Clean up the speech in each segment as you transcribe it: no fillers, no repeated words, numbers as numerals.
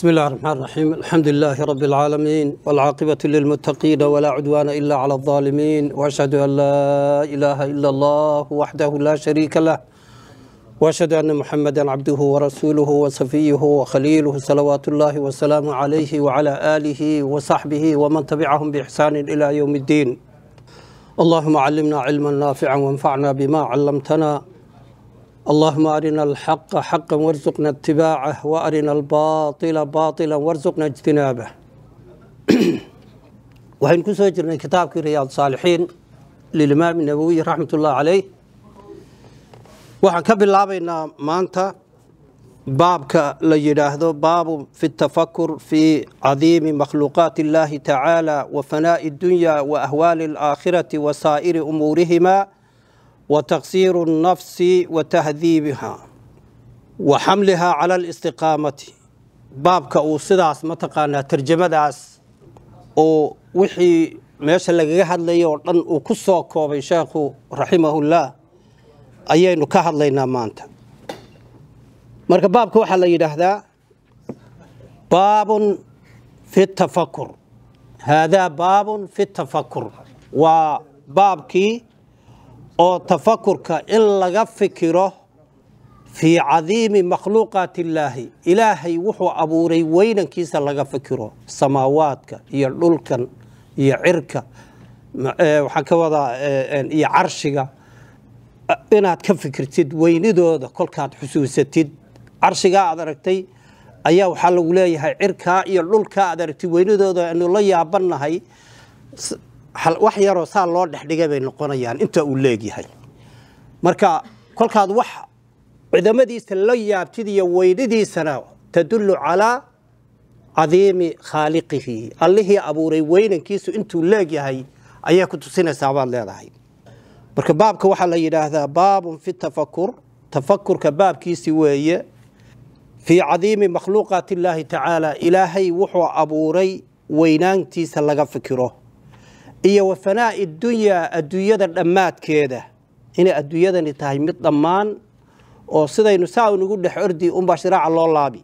بسم الله الرحمن الرحيم. الحمد لله رب العالمين والعاقبة للمتقين ولا عدوان إلا على الظالمين، وأشهد أن لا إله إلا الله وحده لا شريك له، وأشهد أن محمدا عبده ورسوله وصفيه وخليله صلوات الله وسلامه عليه وعلى آله وصحبه ومن تبعهم بإحسان إلى يوم الدين. اللهم علمنا علما نافعا وانفعنا بما علمتنا. اللهم أرنا الحق حقا وارزقنا اتباعه، وأرنا الباطل باطلا وارزقنا اجتنابه. وحين كسو جرنا كتاب رياض الصالحين للإمام النووي رحمة الله عليه. وحن كبل بينا مانتا بابك ليراهدو باب في التفكر في عظيم مخلوقات الله تعالى وفناء الدنيا وأهوال الآخرة وسائر أمورهما وتقصير النفس وتهذيبها وحملها على الاستقامة. بابك أو سداس متقانا ترجمة داس أو وحي ماشا لغا هدليو دن او كسو كوبay sheekhu raximahullah ayaynu ka hadlaynaa maanta. marka baabka waxa la yiraahdaa baabun fi tafakkur. hada baabun fi tafakkur wa baabki oo tafakkurka in laga fikiro في عظيم مخلوقات الله. إلهي وحو أبوري وين كيسا لغا فكرو سماواتك يا لولكن يا عركة وحكا وضع يا عرشك إناد كفكرتد وين دودا كل كاد حسوستد عرشك أدركتي أيا وحال ولايها عركة يا لولكا أدركتي وين دودا أنه لا يابنا هاي وحيا رسال الله دحدقا بين القريان انت أولاقي هاي مركا كل كاد وح عدمديس لا يابتدي ويديسنا تدل على عظيم خالقه. الله أبوري وين كيسو انتو لاقيهاي أيا كنتو سنة سابان لهاي. marka baabka waxa la yiraahdaa baab fi tafakkur. tafakkurka baabkiisi weeye fi عظيم مخلوقات الله تعالى. إلهي wuxuu abuuray weynaantiisa laga fikiro iyo wafanaa dunya adduunyada dhamaadkeeda inay adduunyadani tahay mid dhamaan oo sidaynu saa ugu dhex ordi umba shiraaca loo laabi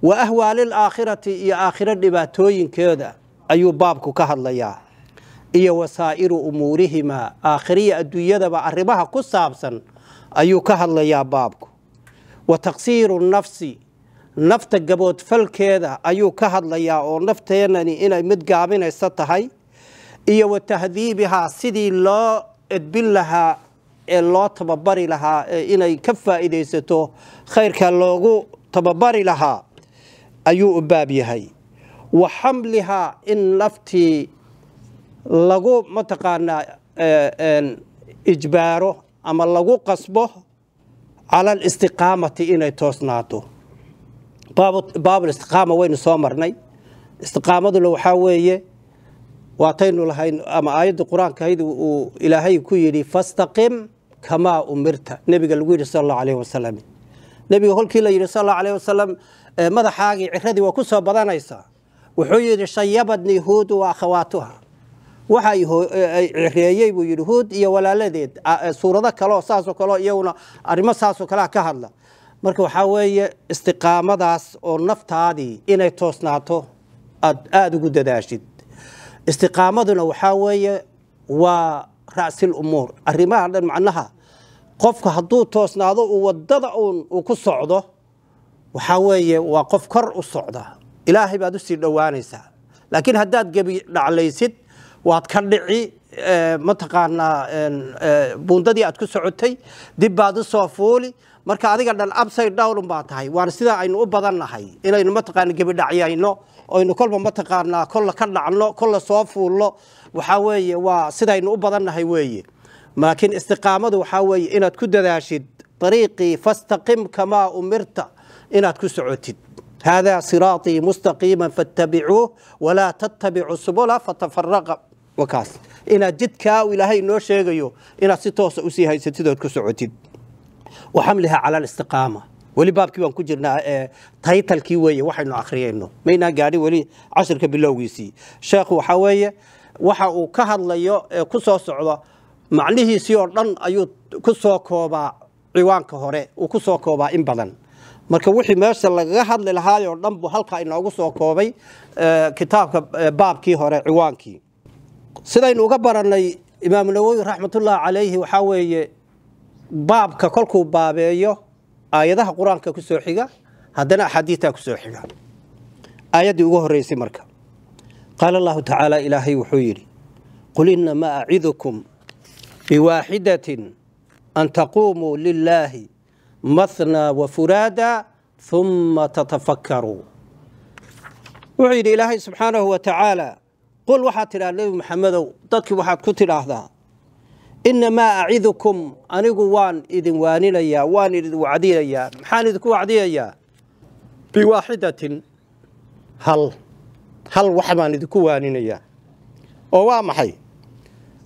wa ahwaalil aakhirati iyo aakhira dhibaatooyinkeeda ayuu baabku ka hadlayaa iyo wasaa'iru umuurihima aakhiriya adduunyadaba arrimaha ku saabsan ayuu ka hadlayaa baabku wa taqsiiru nafsi nafta gabood falkeeda ayuu ka hadlayaa oo nafteenani inay mid gaabinaysa tahay iyo wa tahdiibiha sidii loo edbin lahaa ee loo tababari lahaa inay ka faa'iideysato khayrka loogu tababari lahaa ayuu u baab yahay wa hamliha in nafti lagu mataqaana ijbaaro ama lagu qasbo ala al-istiqamati inay toosnaato. baab al-istiqama waynu soo marnay. istiqamadu waxa weeye واتينو لهين أما آيات القرآن كهيدو إلهي كيري فاستقم كما أمرت. نبي قال صلى الله عليه وسلم نبي يقول كلا صلى الله عليه وسلم ماذا حاجة عهدي وكسر بدنا يسا وحيد شيبتني هود وأخواتها وحي عهريي ويهود يا ولا لذيذ سورة كلا ساسو كلا يونا أريما ساسو كلا كهلا مركو حوي استقامة داس أو نفط هذه إنه توسناتو أدو جد داشيد. استقامتنا وحاوية ورأس الأمور الرماء عندنا معناها قف حدود توسناده ووددعون وكسعده وحاوية وقف كر الصعدة إلهي بعد السيدوانيسا لكن هداد جبي عليسد واتكلعي متقانا بونددي أتكسعتي دي بعد الصافولي marka adiga dhan upside down baa tahay waan sida aynu u badannahay inaynu mataqaan gabi dhacyayno oo aynu kolba mataqaana kol ka dhacno kol soo fuullo waxa weeye waa sida aynu u badannahay weeye laakiin istiqaamadu waxa weeye inaad ku dadaashid طريقي فاستقم كما أمرت inaad ku socotid هذا صراطي مستقيما فاتبعوه ولا تتبعوا السبل فتفرق وكاس inaad jidka ilaahay noo sheegayo inaad si toos u sii haysatid oo ku socotid وحملها على الاستقامة. ولي باب كيوان كجرنا تايتل كيوية وحنا آخرينه مينا قاري ولي 10 كبلويسي شيخ وحوية وحا كهل ليو كسو صعبة معنيه سيور دن أيو كسو كوبا عوان كهوري وكسو كوبا إن بدن marka wixii meesha lagaga hadli lahaay oo dhan buu halka inoogu soo koobay kitaabka baabkii hore ciwaankii sidaynu uga baranay imaam nawawi raxmatullaahi calayhi waxa weeye baabka kolkuu baabeeyo aayadaha quraanka ku soo xiga haddana axaadiita ku soo xiga aayadii ugu horeysay marka qaala allahu tacaala ilaahay wuxuu yidhi qul inama acidukum biwaaxidatin an taquumuu lilaahi مثنى وفرادا ثم تتفكروا وعيد إلهي سبحانه وتعالى قل وحات النبي محمد ضدك وحات كتر هذا إنما أعذكم أن وان إذن وانين يا وان إذن وعدين يا محان إذن وعدين يا بواحدة هل وحمان إذن وانين يا ووامحي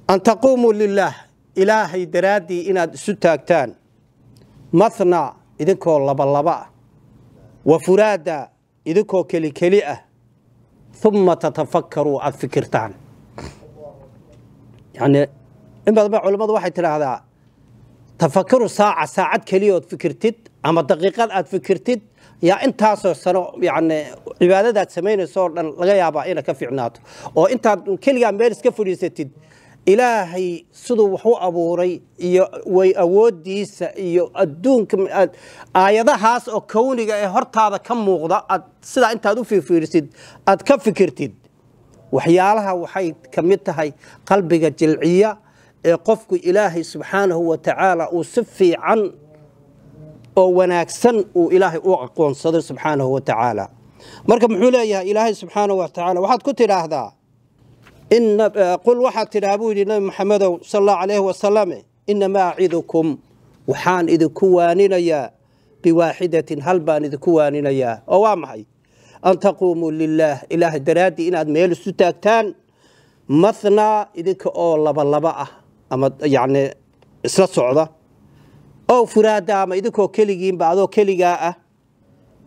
أن تقوموا لله إلهي درادي إن ستاكتان مثنى إذنكو لبا وفرادا إذنكو كلي ثم تتفكروا الفكرتان يعني إن بعض علماء واحد ترى هذا تفكروا ساعة كلية فكرتد أما دقيقات فكرتد يا أنت سنة يعني عبادات سمين صور لغاية بعينة كفعناته أو أنت كلية ميرس كفريستد إلهي sidoo wuxuu abuuray iyo way awoodiisa iyo adduunka aayadahaas oo kawniga ee hortaada ka muuqda sida intaad u fiirfiirsid aad ka fikirtid waxyaalaha waxay kamid tahay qalbiga jilciya ee qofku Ilaahay subhanahu wa ta'ala uu si fiican oo wanaagsan uu Ilaahay u aqoonsado subhanahu wa ta'ala marka muxuu leeyahay Ilaahay subhanahu wa ta'ala waxaad ku tiraahdaa إن قل واحد ترابو لنا محمد صلى الله عليه وسلم إنما أعذكم وحان إذ كوانين يا بواحدة هل بان إذ كوانين يا أوامحي أن تقوموا لله إله درادي إن أدميل الستاكتان مثنى إذ كأول لبا أما يعني إسلا صعدة أو فرادا أما إذ كو كليجين بعضو كليجاء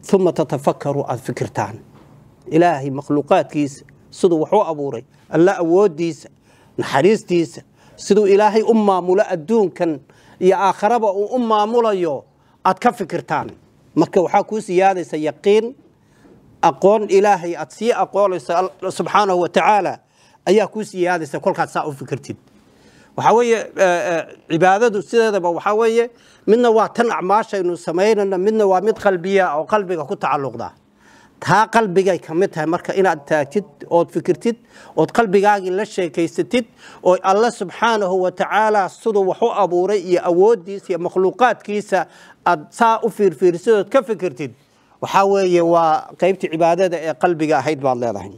ثم تتفكروا الفكرتان إلهي مخلوقات كيس sidoo wuxuu abuuray alla awoodiisa naxariistiisa sidoo ilaahay maamula adduunkan iyo aakhiraba uu maamulayo aad ka fikirtaan marka waxa ku siyaadaysa yaqiin aqoon ilaahay aad si aqoonaysa subhanahu wa ta'ala ayaa ku siyaadaysa kolkaad saa u fikirtid waxa weeye cibaadadu sideedaba waxa weeye midna waa tan acmaashaynu sameeynana midna waa mid qalbiya oo qalbiga ku tacalluqda taa qalbigay kamid tahay marka inaad taagtid oo fikirtid oo qalbigaaga la sheekaysatid oo Allah subhanahu wa ta'ala sidoo wuxuu abuuray iyo awoodiisa iyo makhluuqaadkiisa aad saa u fiirfiirsid ka fikirtid waxa weeye waa qaybta cibaadada ee qalbiga ahayd baad leedahay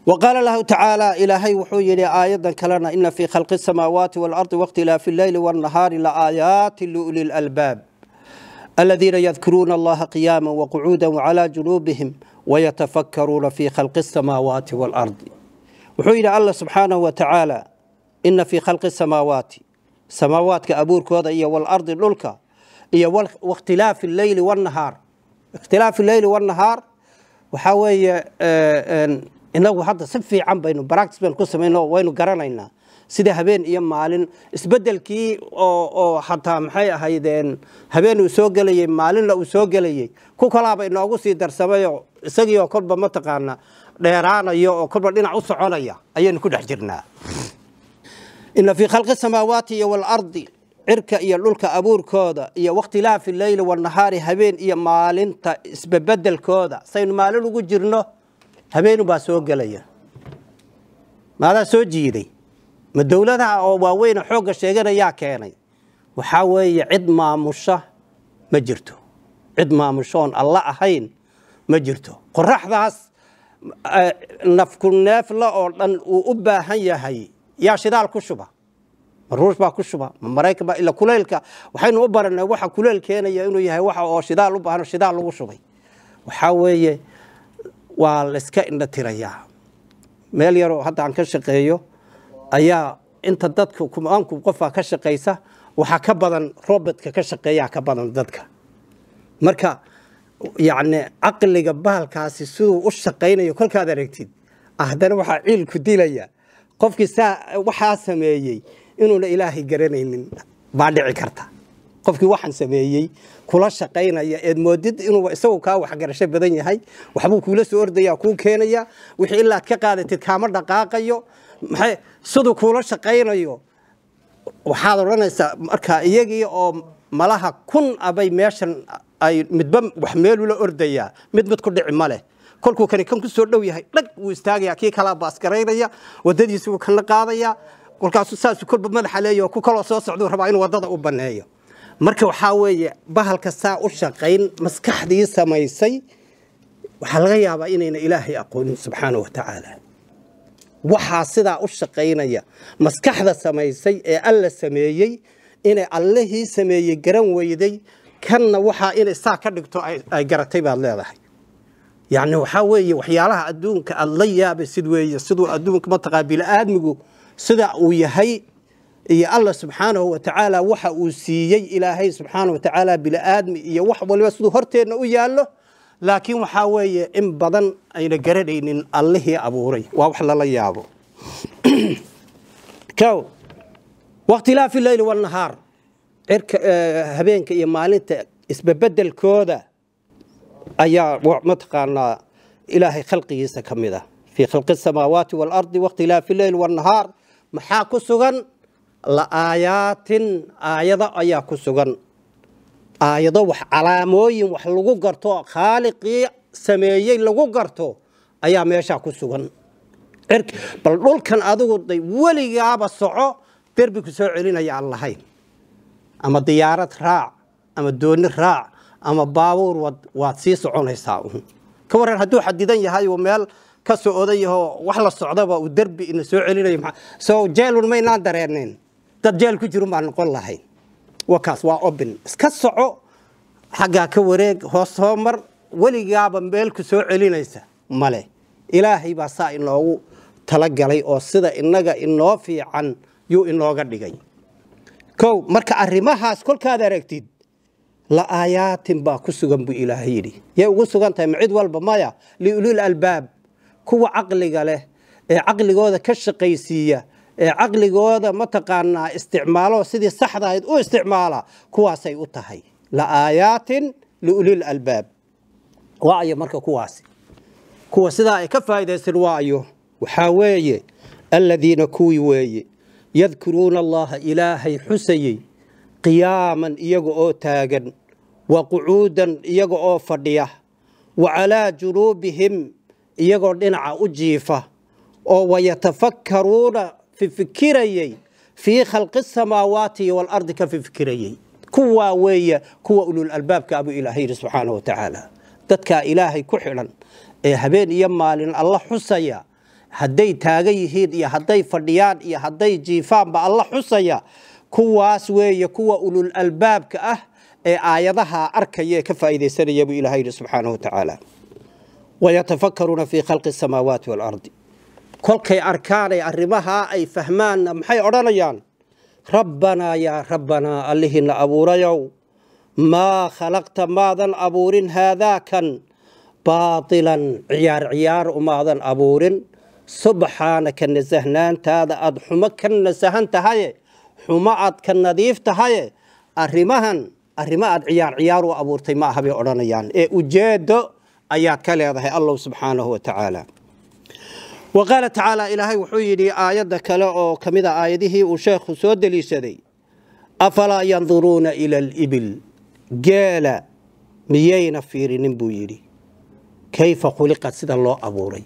وقال الله تعالى إلهي وحوي آية كلنا إن في خلق السماوات والأرض واختلاف الليل والنهار لآيات لأولي الألباب الذين يذكرون الله قياما وقعودا وعلى جنوبهم ويتفكرون في خلق السماوات والأرض وحين الله سبحانه وتعالى إن في خلق السماوات كأبور كوضا والأرض للك واختلاف الليل والنهار اختلاف الليل والنهار وحاوي إنه هذا سفي عن بينه براكتس بين قسم إنه وينه قرنينا sida habeen iyo maalin isbedelkii oo xataa maxay ahaydeen habeen uu soo galayay maalin la uu soo galayay ku kalaaba inoogu sii darsamayo isagii oo kolba ma taqaana dheeraanayo oo kolba dhinac u soconaya ayaan ku dhex jirnaa inna fi khalqi samaawaati wal ardi cirka iyo dhulka abuurkooda iyo waqtilaafi leyl wal nahaari habeen iyo maalinta isbedelkooda saynu maalin ugu jirno habeen baa soo galaya maada soo jiiday ما الدولة أو وين حوجة شجرة يا كاني وحاول عد ما مشة مجرته عد ما مشون الله أحين مجرته قرح ذاس نفكر نافلة أو أبا هي يا شدال كشبة الروش با كشبة مرايك با إلا كلالك وحين أبر إنه وح كلال كان إنه يهي وح أو شدال أبا هنا شدال وشبي وحاول والسكائن تريا مال يرو حتى عن كشقيه ayaa inta dadku kumaanku qofa ka shaqeysa waxa ka badan robotka ka shaqeeya ka badan dadka marka yaani aqliga bahalkaasi sidoo u shaqeynayo kolkaad aragtid ahdana waxa ciil ku dilaya qofkii waxa sameeyay inuu ilaahay garanaynin baa dhici karta qofkii waxaan sameeyay kula shaqaynaya eed moodid inuu isagu ka wax garasho badan yahay waxbuu kula soo ordaya ku keenaya wixii ilaa ka qaadatid kaama dhaqaaqayo maxay sidoo kula shaqaynayo waxaad oranaysaa marka iyagii oo malaha kun abay meeshan ay midba wax meel ula ordaya mid ku dhici male kolkuu kan ku soo dhow yahay dhag uu istaagaya kii kala baas gareynaya wadadiisu kan la qaadaya kolkaas saas kulba madaxa leeyo ku kala soo socdo rabaa in wadada u baneeyo marka waxa weeye bahalka saa u shaqayn maskaxdii samaysay waxa laga yaabaa inayna ilaahay aqoonin subxaanahu wa ta'ala waxa sida u shaqaynaya maskaxda samaysay ee alla sameeyay inay allahii sameeyay garan weyday kanna waxa inay saa ka dhigto ay garatay baad leedahay يعني وحاوي وحيالها أدونك الله بسدوية سدو أدونك منطقة بالآدمجو سدا ويهي يا الله سبحانه وتعالى وحا وسيي إلهي سبحانه وتعالى بالآدم يا وح ولا سدو هرتين وياله لكن وحاوي إن بدن أين جردين الله أبوري ووحل الله يابو كو واختلاف الليل والنهار إرك هبينك يا مالنت اسببدل كودا أيا متقنا إلهي خلقه سكمده في خلق السماوات والأرض واختلاف الليل والنهار محاكو سغن لآيات آيضا أياكو سغن آيضا وح علاموين وح لغو قرطو خالقي سميين لغو قرطو أيا ميشاكو سغن بل دول كان أدوغو دي ولي يابا السعو دربكو سوعلين يا اللهين أما ديارة راع أما دون راع أما باور واتسي سعونيسا كورن هدو حديدان yahay oo meel ka soo odayaho wax la socdaba uu darbi in soo celinay soo jeelun ma inaan dareenin dad jeel ku jiro ma noqon lahayn wakaas waa open iska soco xaga ka wareeg hoos hoomar waligaaba meel ku soo celinaysa male ilaahay baa saa inoogu tala galay oo sida inaga inoo fiican yu inooga dhigay kow marka arimahaas kolkaad aragtid لا آيات باكسوغن بو إلهيري يا وغسوغن تاي معيد والبمايا لأولي الألباب كو عقلي له عقلي قودا كشقيسية عقلي قودا متقانا استعماله سيدي صحدا او استعماله كواسي اتهي لا آيات لأولي الألباب وعي مركا كواسي كواسي كفايدة سروايو وحاوي الذين كوي وي يذكرون الله إلهي حسيي قياما يقو تاغن وقعودا يقو فديه وعلى جنوبهم يقو دنع أجيفة ويتفكرون في فكريي في خلق السماوات والأرض كفي فكريي كوا ويا كوا أولو الألباب كأبو إلهي سبحانه وتعالى تدكا إلهي كحلا هبين يمالين الله حسيا هدي تاغيهيد يا هدي فديان يا هدي جيفان با الله حسيا كواس ويا كوا أولو الألباب كأه آياتها أركيه كفايدة سرية بإلهي سبحانه وتعالى ويتفكرون في خلق السماوات والأرض كل كي أركان أرمها أي فهمان محي أرانيان ربنا يا ربنا اللهن أبوريو ما خلقت ماذا أبورين هذا كان باطلا عيار وماذا أبورين سبحانك النزهنان تاذا أدحمك النزهن تهي حماعد كالنظيف تهي أرماء عيار وأبورتي ما هبي أرانيان أجاد آيات كاليضه الله سبحانه وتعالى وقال تعالى إلهي وحيدي آيات كلا كمذا آياته وشيخ سود ليسدي أفلا ينظرون إلى الإبل قال ميين فير نبويري كيف خلقت سيد الله أبوري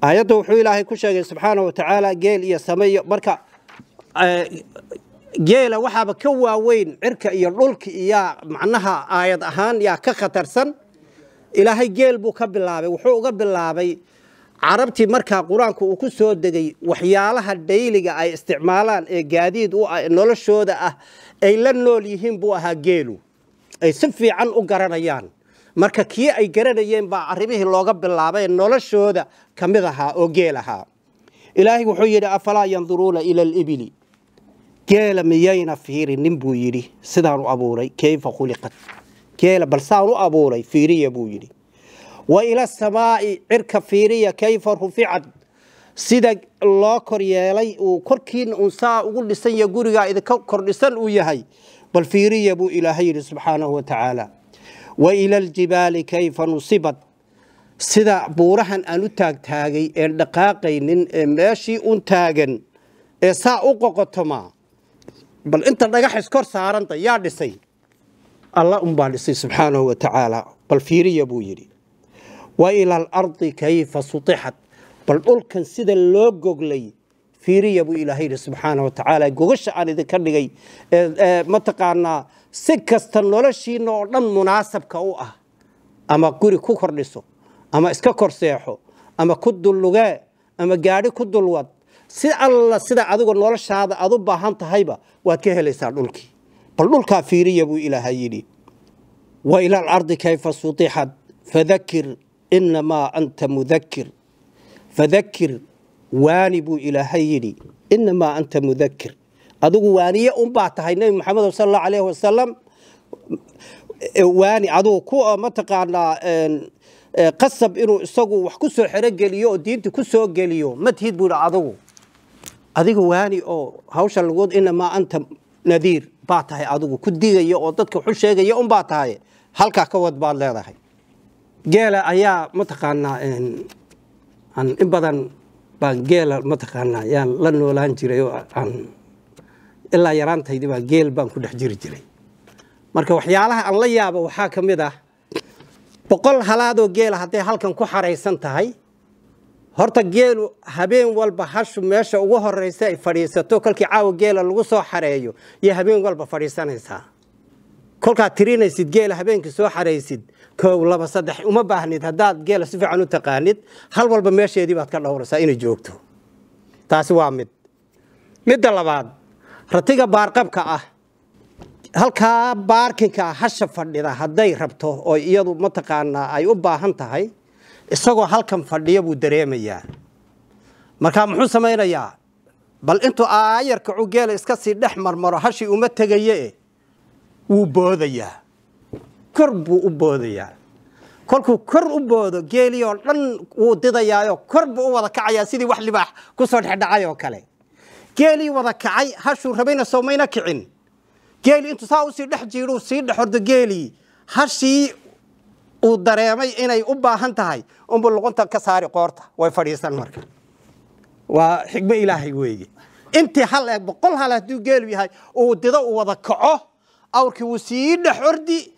آياته وحي إلهي كشيخ سبحانه وتعالى قال يا سمي بركة جيلا وحاب كوا وين عركة يرولك يا معناها آيات أهان يا كخطرسن إلهي جيل بو كبلابي وحو قبلابي عربتي مركا قرانكو وكسو دغي وحيالها ديليغا اي استعمالان اي غاديد او نولشودا اي لا نول يهين بو اها جيلو اي سفيعان او غرانيان marka kii ay garanayeen ba arrimihii looga bilaabay noloshooda kamid aha oo geelaha ilaahi wuxuu yiri afala yanzuruna ila al-ibli geela miyayna fiirinin buu yiri sidaan u abuuray kayfa khuliqat geela bal saan u abuuray fiiriya buu yiri وإلى السماء عرك فيرية كيف رفعت سيدا الله كريالي وكركين أنساء وقل لسان يقولي إذا كرنسان ويهي بل فيري أبو إلهي سبحانه وتعالى وإلى الجبال كيف نصبت سida buurahan aan u taagtaagay ee dhaqaaqaynin ee meeshii un taagan ee saa u qoqotoma bal inta dhagax iskor saaranta yaa dhisay Allah baa dhisay subhanahu wa ta'ala bal fiiriya buu yiri wa ila al-ardi kayfa sutihat bal dhulkan sida loo goglay fiiriya buu ilaahay subhanahu wa ta'ala gogasha aan idin ka dhigay ma taqaana si kasta noloshiina oo dhan munaasabka u ah ama guri ku kordhiso ama iska korseexo ama ku dullugaa ama gaari ku dulwad si alla sida adigu noloshaada aad u baahan tahayba waad ka helaysaa dhulkii bal dhulka fiiriya buu ilaahay yiri wa ila al-ardi kayfa sutihat fadhakkir inma anta mudhakkir fadhakkir waani buu ilaahay yiri inma anta mudhakkir adigu waaniye baa tahay nabi maxamed sallallahu alayhi wasallam waani adigu ku ma taqaana qasab inuu isagu wax ku soo xiro geliyo oo diinta ku soo geliyo madhid buu adigu waani oo hawsha lagu inma anta nadiir baa tahay adigu ku digayo oo dadka wuxuu sheegaya baa tahay halka ka wad baad leedahay geela ayaa ma taqaana in badan baan geela ma taqaana yaan la noolaan jiray oo aan ilaa yaraantaydii baa geel baan ku dhex jiri jiray marka waxyaalaha aan la yaabo waxa kamid ah boqol halaado geel haday halkan ku xareysan tahay horta geelu habeen walba hashu meesha ugu horeysa ay fadhiisato kalkii caaw geela lagu soo xareeyo iyo habeen walba fadhiisanaysa kolka tirinaysid geela habeenkii soo xareysid 1 2 3 uma baahnid hadaad geela si fiican u taqaanid hal walba meesheedii baad ka dhawraysaa inay joogto taasi waa mid labaad ratiga baarqabka ah halka baarkinka hasha fadhida haday rabto oo iyadu ma taqaana ay u baahan tahay isagoo halkan fadhiyo buu dareemayaa marka muxuu sameeynaya bal intuu aayarka ugeela iska sii dhex marmaro hashi uma tagaye wuu boodaya kor buu u boodaya kolku kor u boodo geeliyo dhan wuu didayaayo kor buu u wada kacaya sidii wax libaax ku soo dhacay oo kale geeli wada kacay hashu rabayna soomayna kicin geeli intuu saa u sii dhex jiiro sii dhaxordo geeli hashi uu dareemay inay u baahan tahay umbu luqunta ka saari qoorta way fadhiisan marka waa xigma ilaahay weeye intii hal boqol hal haduu geelu yahay uu dido u wada kaco awrkii uu sii dhaxordi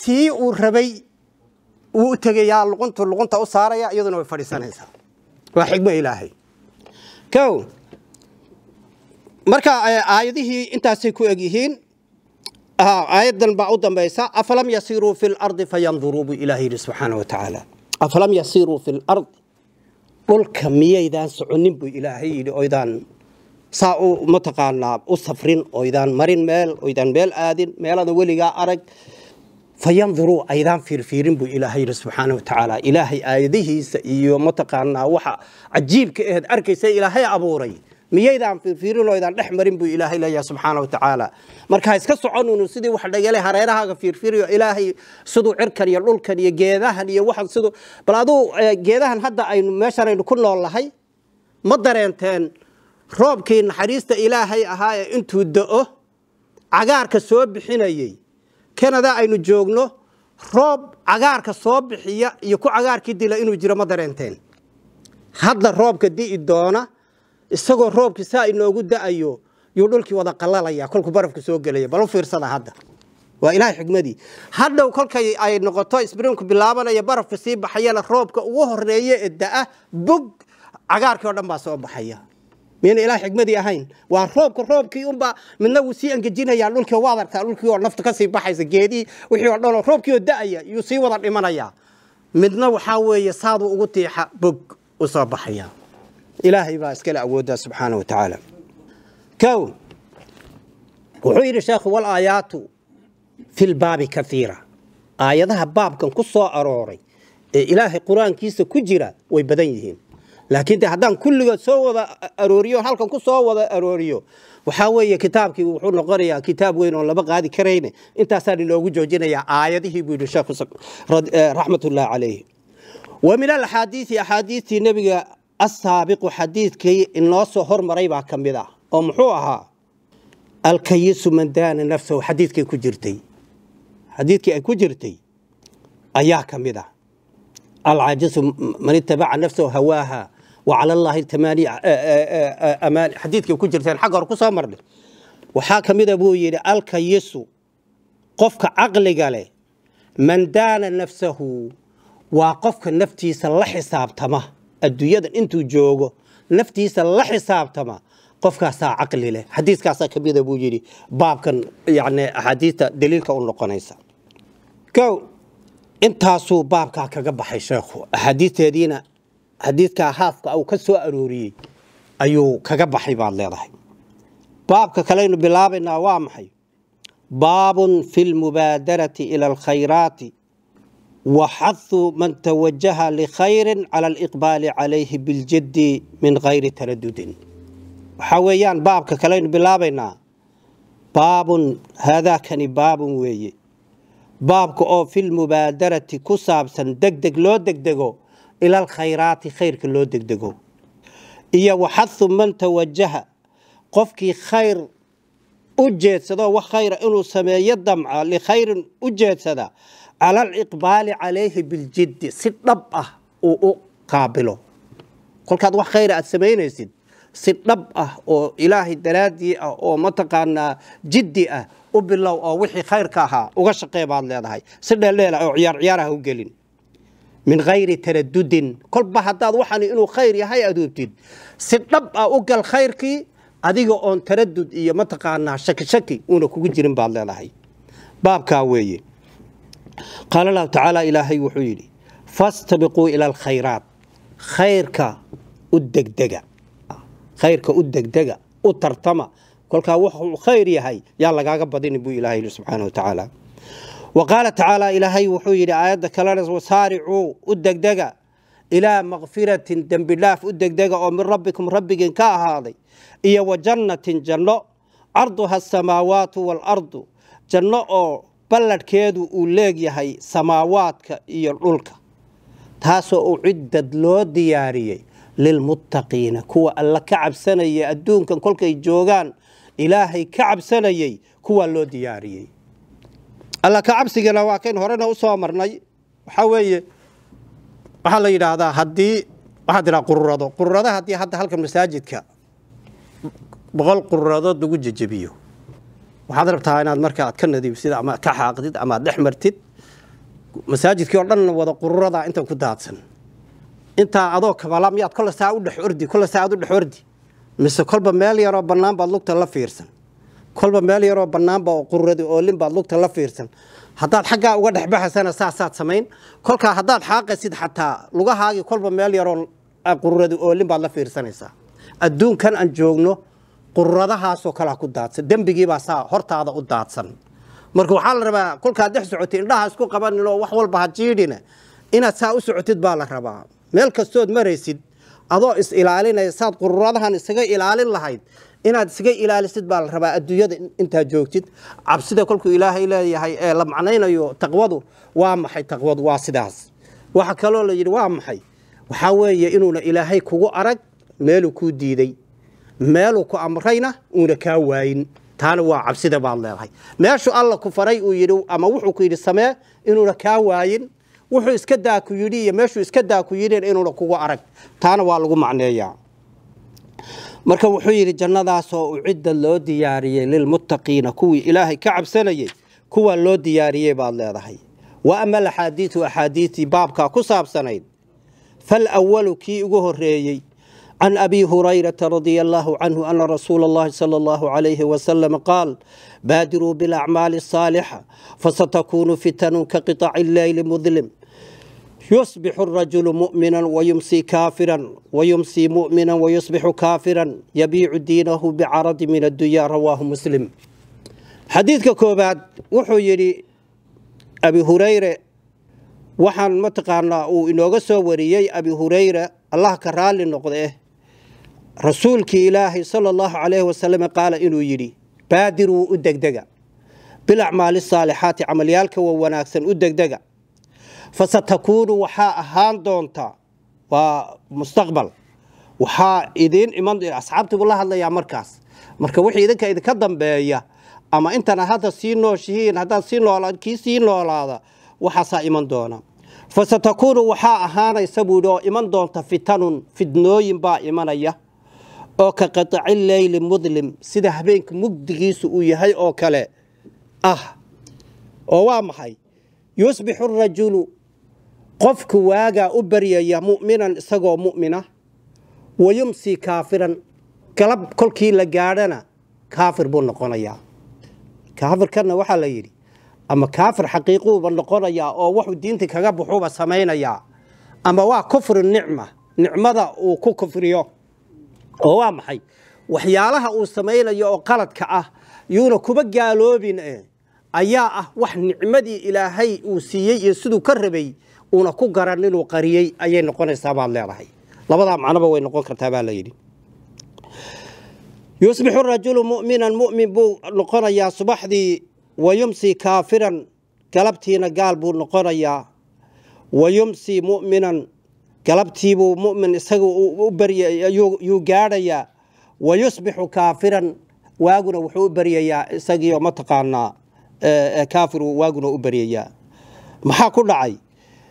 tii uu rabay uu tagayaa luqunta u saaraya iyaduna way fadhiisanaysaa waa xigma ilaahay kow marka aayadihii intaasay ku egyihiin آية بعض بيسا أفلم يسيروا في الأرض فينظروا بإلهي سبحانه وتعالى أفلم يسيروا في الأرض قل كمية إذا سعنين بإلهي أيضا ساءوا متقانا أصفرين أيضا مرين ميل أيضا ميل آدين ميل ولغا أرق فينظروا أيضا فيرفيرين بإلهي سبحانه وتعالى إلهي آياته سئيو متقانا وحا عجيب كإهد أركي سي إلهي أبوري ميدان فيرفيرين أيضا نحمرين بإلهي الله سبحانه وتعالى marka iska soconunu sidii wax dhagale hareeraha fiirfiiriyo ilaahay sidoo cirkan iyo dhulkan iyo geedahan iyo waxan sidoo bal adu geedahan hadda aynu meeshanaynu ku noolahay ma dareenteen roobkii naxariista ilaahay ahaa ee intuu da'o cagaarka soo bixinayay Canada aynu joogno roob cagaarka soo bixiya iyo ku cagaarkii dila inuu jiro ma dareenteen hadda roobka dii doona isagoo roobkii saa inoogu da'ayo يودلكي وذا قلاليا كل كبرف كسوق ليه بلو فرصة هذا وإلهي حكمتي هذا وكل كي أي نقطة إسبرينك باللابنا يبرف كسيب بحياة الروب وهر ريه الدقة بق عجارك ودم باسوا بحياة من إلهي حكمتي أهين والروب كي يوم با من لو سي أنك جينا يعلولك واضر تعلولك ونفط كسيب بحياة جدي وحيو عدنا الروب كي الدقة يصير وضع الإيمانية من لو حاول يصاد وقتي بق وصاب بحياة إلهي باسكال عوده سبحانه وتعالى كون وحير الشيخ والآيات في الباب كثيرة آياتها باب كان قصة أروري إلهي قرآن كيس كجرة ويبدينهم لكن هذا كل سوى أروريو هل كان قصة وذا أروريو وحاول كتابك وحول قرية كتاب وين ولا بقى هذه كرينة أنت سأل لو جوجنا يا آياته بيقول الشيخ رحمة الله عليه ومن الحديث أحاديث النبي السابق حديث كي الناس هر مريبا كم بذا ومحوها الكيس من دان نفسه حديث كي كجرتي حديث كي كجرتي أياك مذا العاجز من اتبع نفسه هواها وعلى الله التماني أمان حديث كي كجرتي الحق ركوسا مرة وحاكم إذا بويري الكيس قفك عقل قاله من دان نفسه وقفك نفتي صلح حساب تما الدنيا انتو جوجو نفتي صلح حساب تما قفك سا عقل له حديث كاسا كبير ابو جيري باب كان يعني احاديث دليلك او نقونيسا كو انتاسو بابكا كغا بخاي شيخو احاديثيدينا حديثكا هافكا او كسو اروريي ايو كغا بخاي باد ليداhay بابكا كلينو بلابينا وا maxay باب في المبادرة إلى الخيرات وحث من توجه لخير على الإقبال عليه بالجد من غير تردد حويان بابك كلين بلابينا باب هذا كان باب وي بابك أو في المبادرة كسابسا دقدق لو دقدقو إلى الخيرات خيرك لو دقدقو إيا وحث من توجه قفك خير أجد سدا وخير إنه سماية دمعة لخير أجد سدا على الإقبال عليه بالجد سنبأ أو قابله كل كاد وخير السماين يسد سنبأ أو إلهي الدرادي أو متقنا جدي وبالله أو وحي خير كها وغشقي بعض هاي سنة الليلة أو عيارها وقلين من غير تردد كل بحث وحني إنه خير يهي أدوبتين سنبأ أقل خير كي adiga oon taraddud iyo ma taqaanaa shaki una kugu jirin baad leedahay baabka weeye qala Allah ta'ala ilaahay wuxuu yiri fastabiqu ila alkhayrat khayrka u degdega u tartama kolka wuxuu khayr yahay yaa lagaaga badin buu ilaahay subhanahu wa ta'ala wa qala ta'ala ilaahay wuxuu yiri aayada kale wasaari'u u degdega ila maghfiratin dambilaaf u degdega oo min rabbikum rabbigin ka ahaaday iyo wajannatin janno arduha samaawaatu wal ardu janno oo balladkeedu uu leeyahay samaawaadka iyo dhulka taasoo u ciddad loo diyaariyay lil muttaqiina kuwa alla ka cabsanaya adduunkan kolkay joogaan ilaahay ka cabsanayay kuwa loo diyaariyay alla ka cabsigana waa kan horena u soo marnay waxa weeye waxa la yiraahdaa hadii waxa dira qururada hadii hadda halka masaajidka boqol quradood lagu jajabiyo waxaad rabtaa inaad marka aad ka nadiifsid ama ka xaaqdid ama dhaxmartid masaajidkii oo dhan wada qururada inta ku daadsan inta adoo kabala miyaad kala saa u dhax ordi mise kolba meel yar oo banaan baad lugta la fiirsan kolba meel yar oo banaan baa qururadi oo lin baad lugta la fiirsan hadaad xagga uga dhaxbaxasana saasaad sameyn kolka hadaad xaaqaysid xataa lugahaagi kolba meel yar oo qururadi oo lin baad la fiirsanaysaa adduunkan aan joogno qurradahaasoo kala ku daadsan dambigii baa saa hortaada u daadsan marka waxa la rabaa kolka dhex socotay indhaha isku qabanin oo wax walba ha jiidina inaad saa u socotid baa la rabaa meel kastood maraysid adoo is ilaalinaysaad qurradahan isaga ilaalin lahayd inaad isaga ilaalisid baa la rabaa adduunyada inta joogtid cabsida kolku ilaahay leeyahay ee la macnaynayo taqwadu waa maxay taqwadu waa sidaas waxa kale oo la yiri waa maxay waxa weeye inuu ilaahay kugu arag meel ku diiday meel ku amrayna una ka waayin taana waa cabsida baad leedahay meeshu alla ku faray uu yiri ama wuxuu ku yiri samee inuu ka waayin wuxuu iska daa ku yiri iyo meeshu iska daa ku yiri inuu kugu arag taana waa lagu macneeyaa marka wuxuu yiri jannadaas oo cidda loo diyaariyay lil muttaqiina kuwi ilaahay ka cabsanayay kuwa loo diyaariyay baad leedahay wa amal ahadithi baabka ku saabsanayd fal awwalu ki ugu horeeyay عن أبي هريرة رضي الله عنه أن رسول الله صلى الله عليه وسلم قال بادروا بالأعمال الصالحة فستكون فتن كقطع الليل مظلم يصبح الرجل مؤمنا ويمسي كافرا ويمسي مؤمنا ويصبح كافرا يبيع دينه بعرض من الدنيا رواه مسلم حديث كوباد وحيري أبي هريرة وحن متقارنا وإنه سوريي أبي هريرة الله كرال النقضة رسولك إلهي صلى الله عليه وسلم قال إنه يري بادروا الدقدقة بالأعمال الصالحات عمليالك ووناكسن الدقدقة فستكون وحاء هان دونتا ومستقبل waxaa idin iman asxaabtii buu la hadlayaa marka wixii idinka dambeeya ama intana hadda sii nooshihiin haddaad sii noolaada waxaasaa iman doona fasatakuunu waxaa ahaanaysa buu yidhi oo iman doonta fitanun fidnooyin baa imanaya oo ka qataci leyli mudlim sida habeenka mugdigiisu uu yahay oo kale ah oo waa maxay yusbixu rajulu qofku waagaa u baryaya mu'minan isagoo mu'mina wayumsi kaafiran galab kolkii la gaadhana kaafir buu noqonayaa kaafirkana waxaa la yidhi ama kaafir xaqiiquuba noqonayaa oo wuxuu diinta kaga buxuuba samaynayaa ama waa kufri nicmada uu ku kufriyo oo waa maxay waxyaalaha uu samaynayo oo qaladka ah yuuna kuba gaaloobin ayaa ah wax nicmadii ilaahay uu siiyey iyo siduu ka rabay uuna ku garan inuu qariyey ayay noqonaysaa baad leedahay labadaa macnoba way noqon kartaa baa la yidhi يصبح الرجل مؤمنا مؤمن بو نقريا صباحدي ويمسي كافرا قلبتينا قال بو نقريا ويمسي مؤمنا قلبتي بو مؤمن اسغو بريا يو غاديا ويصبح كافرا واغنا وحو بريا اسغيو متقانا كافر واغنا بريا maxaa ku dhacay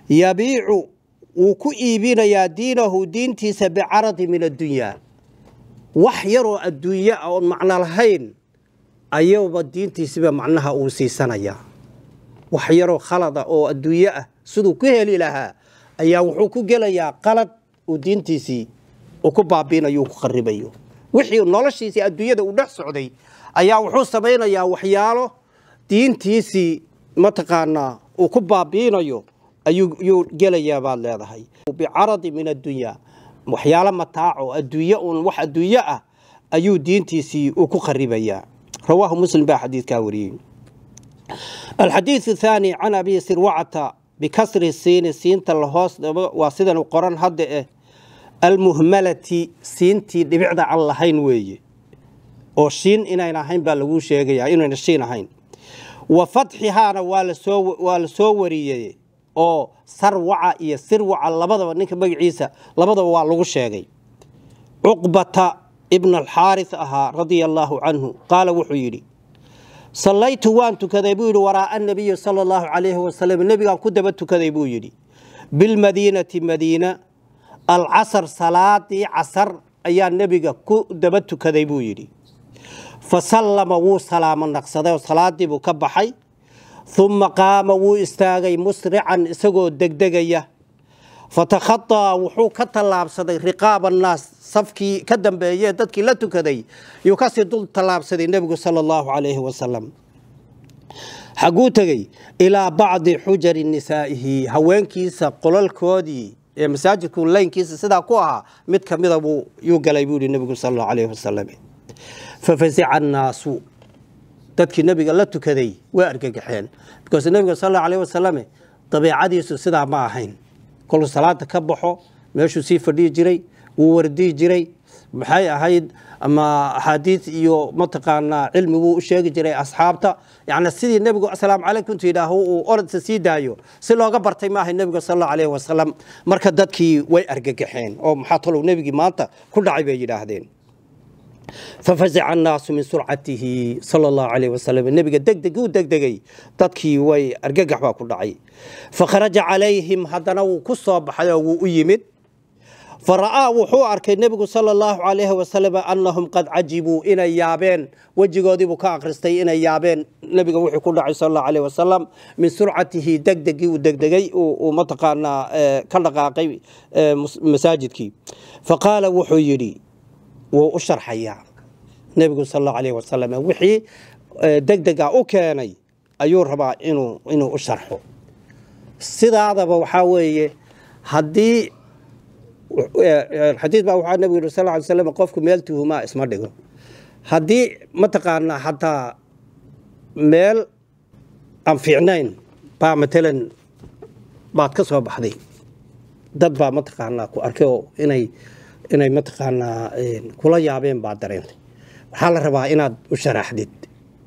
yabiicu uu ku iibinaya diinahu diintiisa bi'aradi min ad-dunya wax yaroo adduunyo oo macna lahayn ayaba diintiisa macnaha uu siisanaya wax yaroo khalada oo adduunyo ah sidoo ku heli lahaa ayaa wuxuu ku gelayaa qalad oo diintiisii oo ku baabiinayo ku qaribayo wixii noloshiisa adduunyada u dhex socday ayaa wuxuu sameeynaya waxyaalo diintiisii mataqaana oo ku baabiinayo ayuu gelayaa baad leedahay bi'aradi min ad-dunya waxyaalo mataaco adduunyo wax adduunyo ah ayuu diintiisii uu ku qaribaya رواه مسلم بحديث كاورين الحديث الثاني عن أبي سروعة بكسر السين سين تلهوس واسدا القرآن هذا المهملة سينتي لبعد الله هين وي أو شين إنا هين بلغوش يجي إنا الشين هين وفتحها والسوري أو سروعة يسروع لبضة ونك بقى عيسى لبضة والغوش يجي عقبة ابن الحارث رضي الله عنه قال وحيري صليت وانت كذبوا وراء النبي صلى الله عليه وسلم النبي قال كدبت كذبوا يدي بالمدينة مدينة العصر صلاة عصر أيام النبي كدبت كذبوا يدي فسلم وسلام النقصة وصلاة بكبحي ثم قام واستاغي مسرعا اسقو دقدقية فتخطى وحو كتلاب صدي رقاب الناس صفكي كدن بيه ددكي لا تكدي يكسر دول تلاب صدي النبي صلى الله عليه وسلم حقوتغي الى بعض حجر نسائه هوeenkiisa qolalkoodii ee masaajidku leenkiisa sida ku aha mid kamida buu yu galay buu nabiga sallallahu alayhi wasallam ففزع الناس dadkii nabiga la tukaday way argagaxeen because nabiga sallallahu alayhi wasallam tabiicadiisu sida ma ahayn كل صلاة كبحه ماشوا سيف jiray wuu wardi jiray maxay ahayd ama xadiis iyo mataqaana cilmi uu u sheegi jiray asxaabta yaani sidii nabigu assalaamu alaykum tiidaaho uu orod sii daayo si looga bartay ma ahay nabiga sallallahu alayhi wasallam marka dadkii way argagaxeen oo maxaa tolo nabiga maanta ku dhacay bay yiraahdeen ففزع الناس من سرعته صلى الله عليه وسلم النبي دقدقي dadkii way argagax baa ku dhacay فخرج عليهم hadana uu ku soo baxay oo u yimid فرأى وحو أركي النبي صلى الله عليه وسلم أنهم قد عجبوا إنا يابين وجهودي بكا أخرستي إنا يابين النبي وحي كل صلى الله عليه وسلم من سرعته دقدقي ومتقانا كاللقاقي مساجدك فقال وحو يري وأشرح إياه النبي صلى الله عليه وسلم وحي دقدقا أوكاني أيور ربا إنو أشرحه سيدا هذا وحاوي هدي الحديث بقى وحا النبي صلى الله عليه وسلم قفكم ميلته ما اسمه دقو هدي متقانا حتى ميل أم فعنين با مثلا بعد كسوة بحدي dad baa mataqaana ku arkay inay mataqaana kula yaabeen baa dareen waxa la rabaa inaad u sharaxdid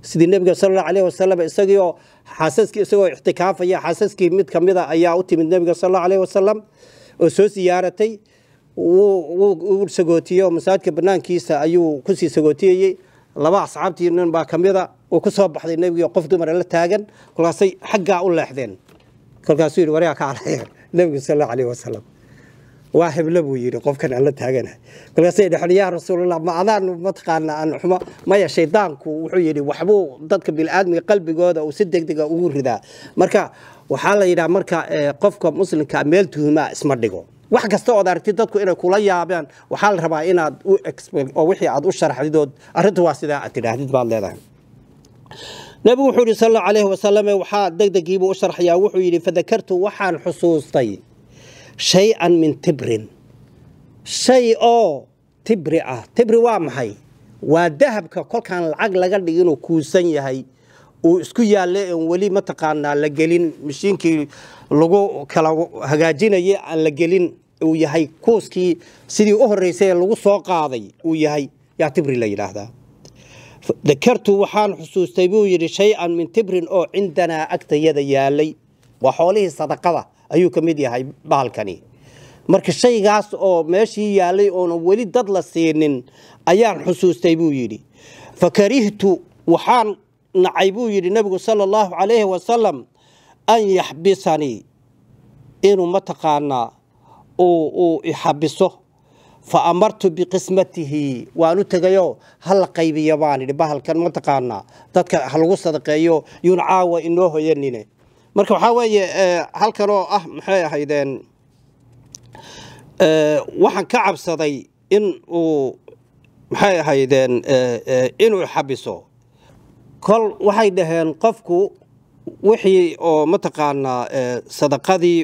sidii nabiga sallallahu alayhi wasallam isagoo xaasaskii isagoo ixtikaafaya xaasaskii mid kamida ayaa u timid nabiga sallallahu alayhi wasallam oo soo ziyaaratay wuu sagootiyo masaajidka banaankiisa ayuu ku sii sagootiyay laba asxaabtii nin baa kamida oo ku soo baxday nabiga qof dumar la taagan kolkaasay xagga u leexdeen kolkaasuu yiri wariga ka calay nabiga sallallahu alayhi wasallam waa hebla buu yiri qofkan aan la taaganahay kolkaasay dhaxay yaa rasuulullah ma adaan ma taqaana aan xuma maya shaydaanku wuxuu yiri waxbuu dadka bil aadmiga qalbigooda uu si degdeg ah ugu ridaa marka waxaa la yiraahdaa marka qofka muslimka meel tuhuma isma dhigo wax kasta oo aragtid dadku inay kula yaabaan waxa la rabaa inaad u expert oo wixii aad u sharaxdidood arintu waa sida aad tidhaahdid baad leedahay nabigu wuxuu yiri sallallahu alayhi wasallam waxa degdegiiba u sharaxaya wuxuu yiri fadakartu waxaan xusuustay shay'an min tibrin shay oo tibri ah tibri waa maxay waa dahabka kolkaan lacag laga dhigin oo kuusan yahay oo isku yaale in wali ma taqaana la gelin mishiinkii lagu kala hagaajinayay aan la gelin uu yahay kuuskii sidii u horeysay lagu soo qaaday uu yahay yaa tibri la yiraahdaa dakartu waxaan xusuustay buu yiri shay'an min tibrin oo cindana agtayada yaalay wa xoolihii sadaqada ayuu kamid yahay baalkani marka shaygaas oo meeshii yaalay oo wali dad la siinin ayaan xusuustay buu yiri fakarihtu waxaan nacay buu yiri nabigu sallallahu alayhi wasallam an yahbisani inuu mataqaana oo ihabiso fa amartu biqismatihi waanu tagayo hal qaybiyo baan bahalkan mataqaana dadka lagu sadaqeeyo yun caawa inoo hoyanine marka waxa weeye halkan oo ah maxay ahaydeen waxaan ka cabsaday in uu maxay ahaydeen inuu xabiso kol waxay dhaheen qofku wixii oo mataqaana sadaqadii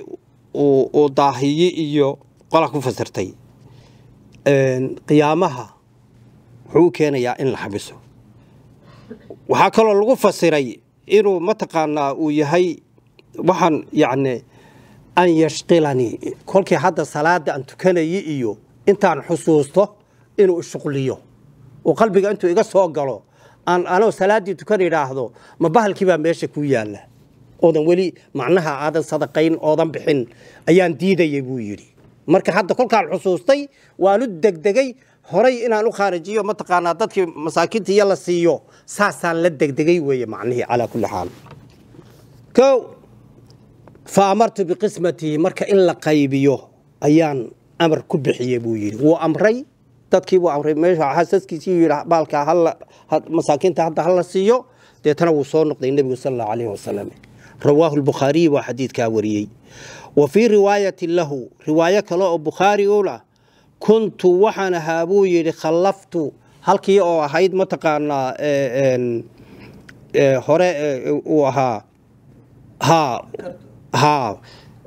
oo daahiyi iyo qola ku fasirtay qiyaamaha wuxuu keenayaa in la xabiso waxa kale lagu fasiray inuu mataqaana uu yahay waxaan yaani an yashqilani kolkii hadda salaada aan tukanayay iyo intaan xusuusto inuu shuqliyo oo qalbiga intuu iga soo galo aan salaadii tukan yiraahdo ma bahalkii baa meesha ku yaala oodan wali macnaha aadan sadaqayn oodan bixin ayaan diidayay buu yiri marka hadda kolkaan xusuustay waanu degdegay horay inaan u kharijiyo mataqaana dadkii masaakiinta la siiyo saasaan la degdegay weeye macnaheedu ala kulli xaal ko faamartu biqismati marka in la qaybiyo ayaan amar ku bixiyay buu yiri wuu amray dadkii buu amray meesha xasaskiisii yiri baalka hal masaakiinta hadda hal siiyo deetana wuu soo noqday nabiga sallallahu alayhi wasallam رواه البخاري وحديث كاوريي وفي رواية له رواية كلا البخاري أولى كنت وحنا هابوي خلفت هل كي أو هيد متقارنا هراء وها ها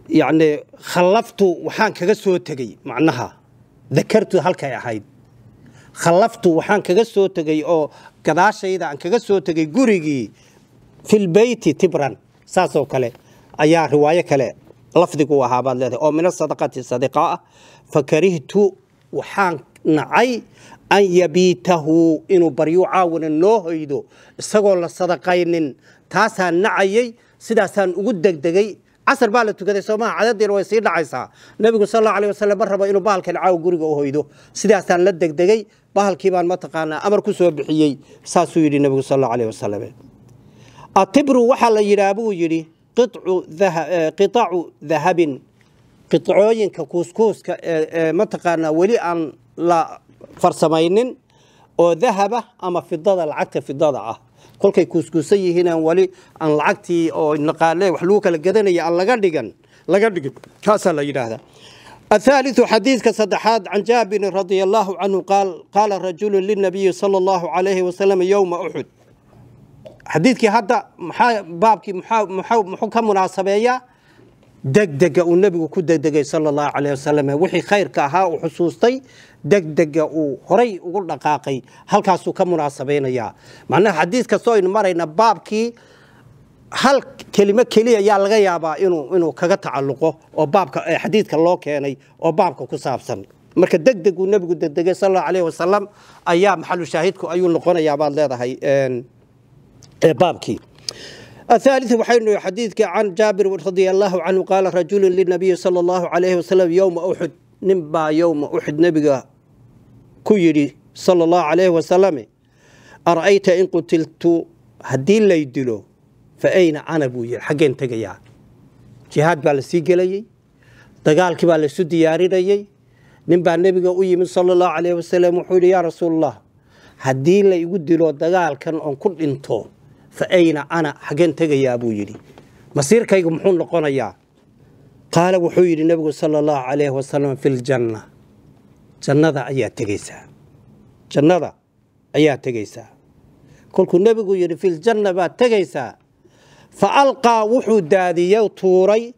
يعني خلفت وحان كجسو تجي معناها ذكرت هل كي هيد خلفت وحان كجسو تجي أو كذا شيء إذا عن كجسو تجي جوريجي في البيت تبرا ساسو كله أيا رواية كله لفظك وهابان له أو من الصدقة الصدقاء فكرهت وحان نعي أن يبيته إنه بريو عاون النوه يدو استقول الصدقين تاسا نعي سداسان وجدك دقي عصر بالته كذا سماع عدد الوسيلة عيسى النبي صلى الله عليه وسلم برا إنه بالك العاو جرجو هو يدو سداسان لدك دقي بهال كيبان ما تقانا أمر كسر بحيي ساسو يدي النبي صلى الله عليه وسلم التبر وحل يرابو يري قطع ذهب قطعين ككوسكوس متقانا ولي أن لا فرسمين أو ذهب أما في الضاد العكت في الضاد كل كي كوسكوسي هنا ولي أن العكتي أو النقالة وحلوك الجدنية أن لقدقن كاسا لا هذا الثالث حديث كصدحات عن جابر رضي الله عنه قال رجل للنبي صلى الله عليه وسلم يوم أحد حديثك هذا بابك محكم مناسبية دق والنبي وكد دق صلى الله عليه وسلم وحي خير كها وحسوستي دق وهري وقول دقاقي هل كاسو كمناسبين يا معناه حديث كسوين مرينا بابك هل كلمة كلية يا الغيابة إنه كجت تعلقه أو بابك حديث كالله كاني أو بابك كسابسن مركز دق والنبي وكد دق صلى الله عليه وسلم أيام محل شاهدكم أيون لقونا يا بعض هذا هي بابكي الثالث وحين حديثك عن جابر رضي الله عنه قال رجل للنبي صلى الله عليه وسلم يوم أحد نبا يوم أحد نبي كيري صلى الله عليه وسلم أرأيت إن قتلت هدين لا يدلو فأين أنا بوي حقين تجيا جهاد بالسيجلي دجال كبال السد ياري نبا النبي قوي من صلى الله عليه وسلم وحول يا رسول الله هدين لا يدلو دجال كان أن كل إنتو فأين أنا حقين تجيا بوي مصير كيكم حون لقنا يا قال وحول النبي صلى الله عليه وسلم في الجنة جنة أيات تجيسا جنة أيات تجيسا كل النبي يقول في الجنة بعد تجيسا فألقى وحود دادي طوري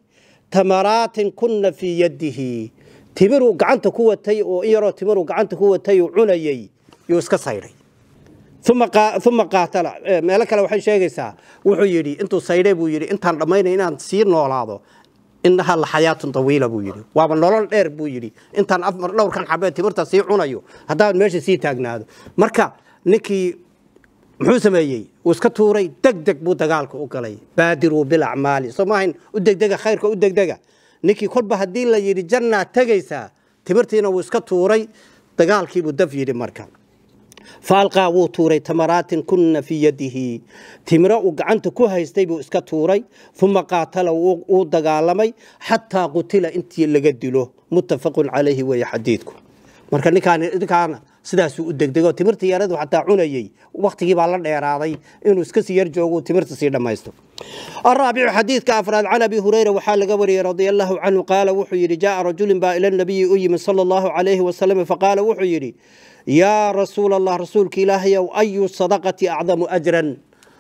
تمرات كن في يده تمروا قعنت قوتي وإيرو تمروا قعنت قوتي وعنيي يوسك صيري ثم قاتل مالك لو حي شيغيسا وحو يري انتو صيري بو يري انتان دمين inaan sii noolaado innaha la xayaatun tawiila buu yiri waaba nolol dheer buu yiri intaan afar dhowrkan xabad timirta sii cunayo hadaa meesha sii taagnaado marka ninkii muxuu sameeyay uu iska tuuray degdeg buu dagaalka u galay baadiru bil a'maali soomahin u degdega khayrka u degdega ninkii kolba hadii la yiri janna tagaysa timirtiina uu iska tuuray dagaalkii buu daf yiri marka فالقى وطوري تمرات كن في يده تمرأ وقعنت كوها يستيبوا اسكتوري ثم قاتل ودقالمي حتى قتل انتي اللي قدلوه متفق عليه ويحديدكم مركا كان سداسو ودقدقو تمرتي يردو حتى عنيي وقتي بالا دheeraaday inuu iska sii yar joogo timirta sii dhamaysto الرابع حديث كافراد عن ابي هريره وحال قبري رضي الله عنه قال وحو يري جاء رجل با الى النبي صلى الله عليه وسلم فقال وحو يري يا رسول الله رسولك إلهي أي صدقة أعظم أجرا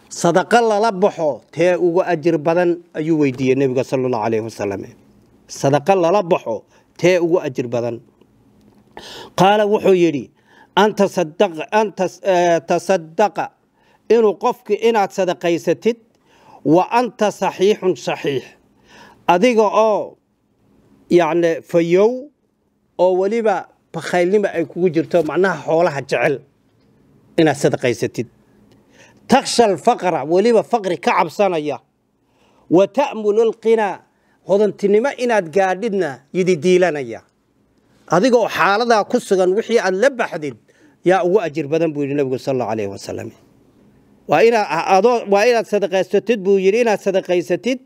صدق الله لبحو تي أوغو أجر بدن أيو ويدي النبي صلى الله عليه وسلم صدق الله لبحو تي أوغو أجر بدن قال وحو يري أن تصدق إنو قفك إنات صدقيستد وأنت صحيح صحيح أديقو يعني فيو أو وليبا بخيلنما أي كوجو جرتو معناها حولها جعل إنا صدقيستد تخشى الفقر وليبا فقر كعب صنايا وتأمل القنا هضنتنما إنا تقاددنا يدي ديلانيا أديقو حالدا كسغان وحي أن لبحدد يا أو أجر بدن بو النبي صلى الله عليه وسلم وإنا صدقيستد بو يرينا صدقيستد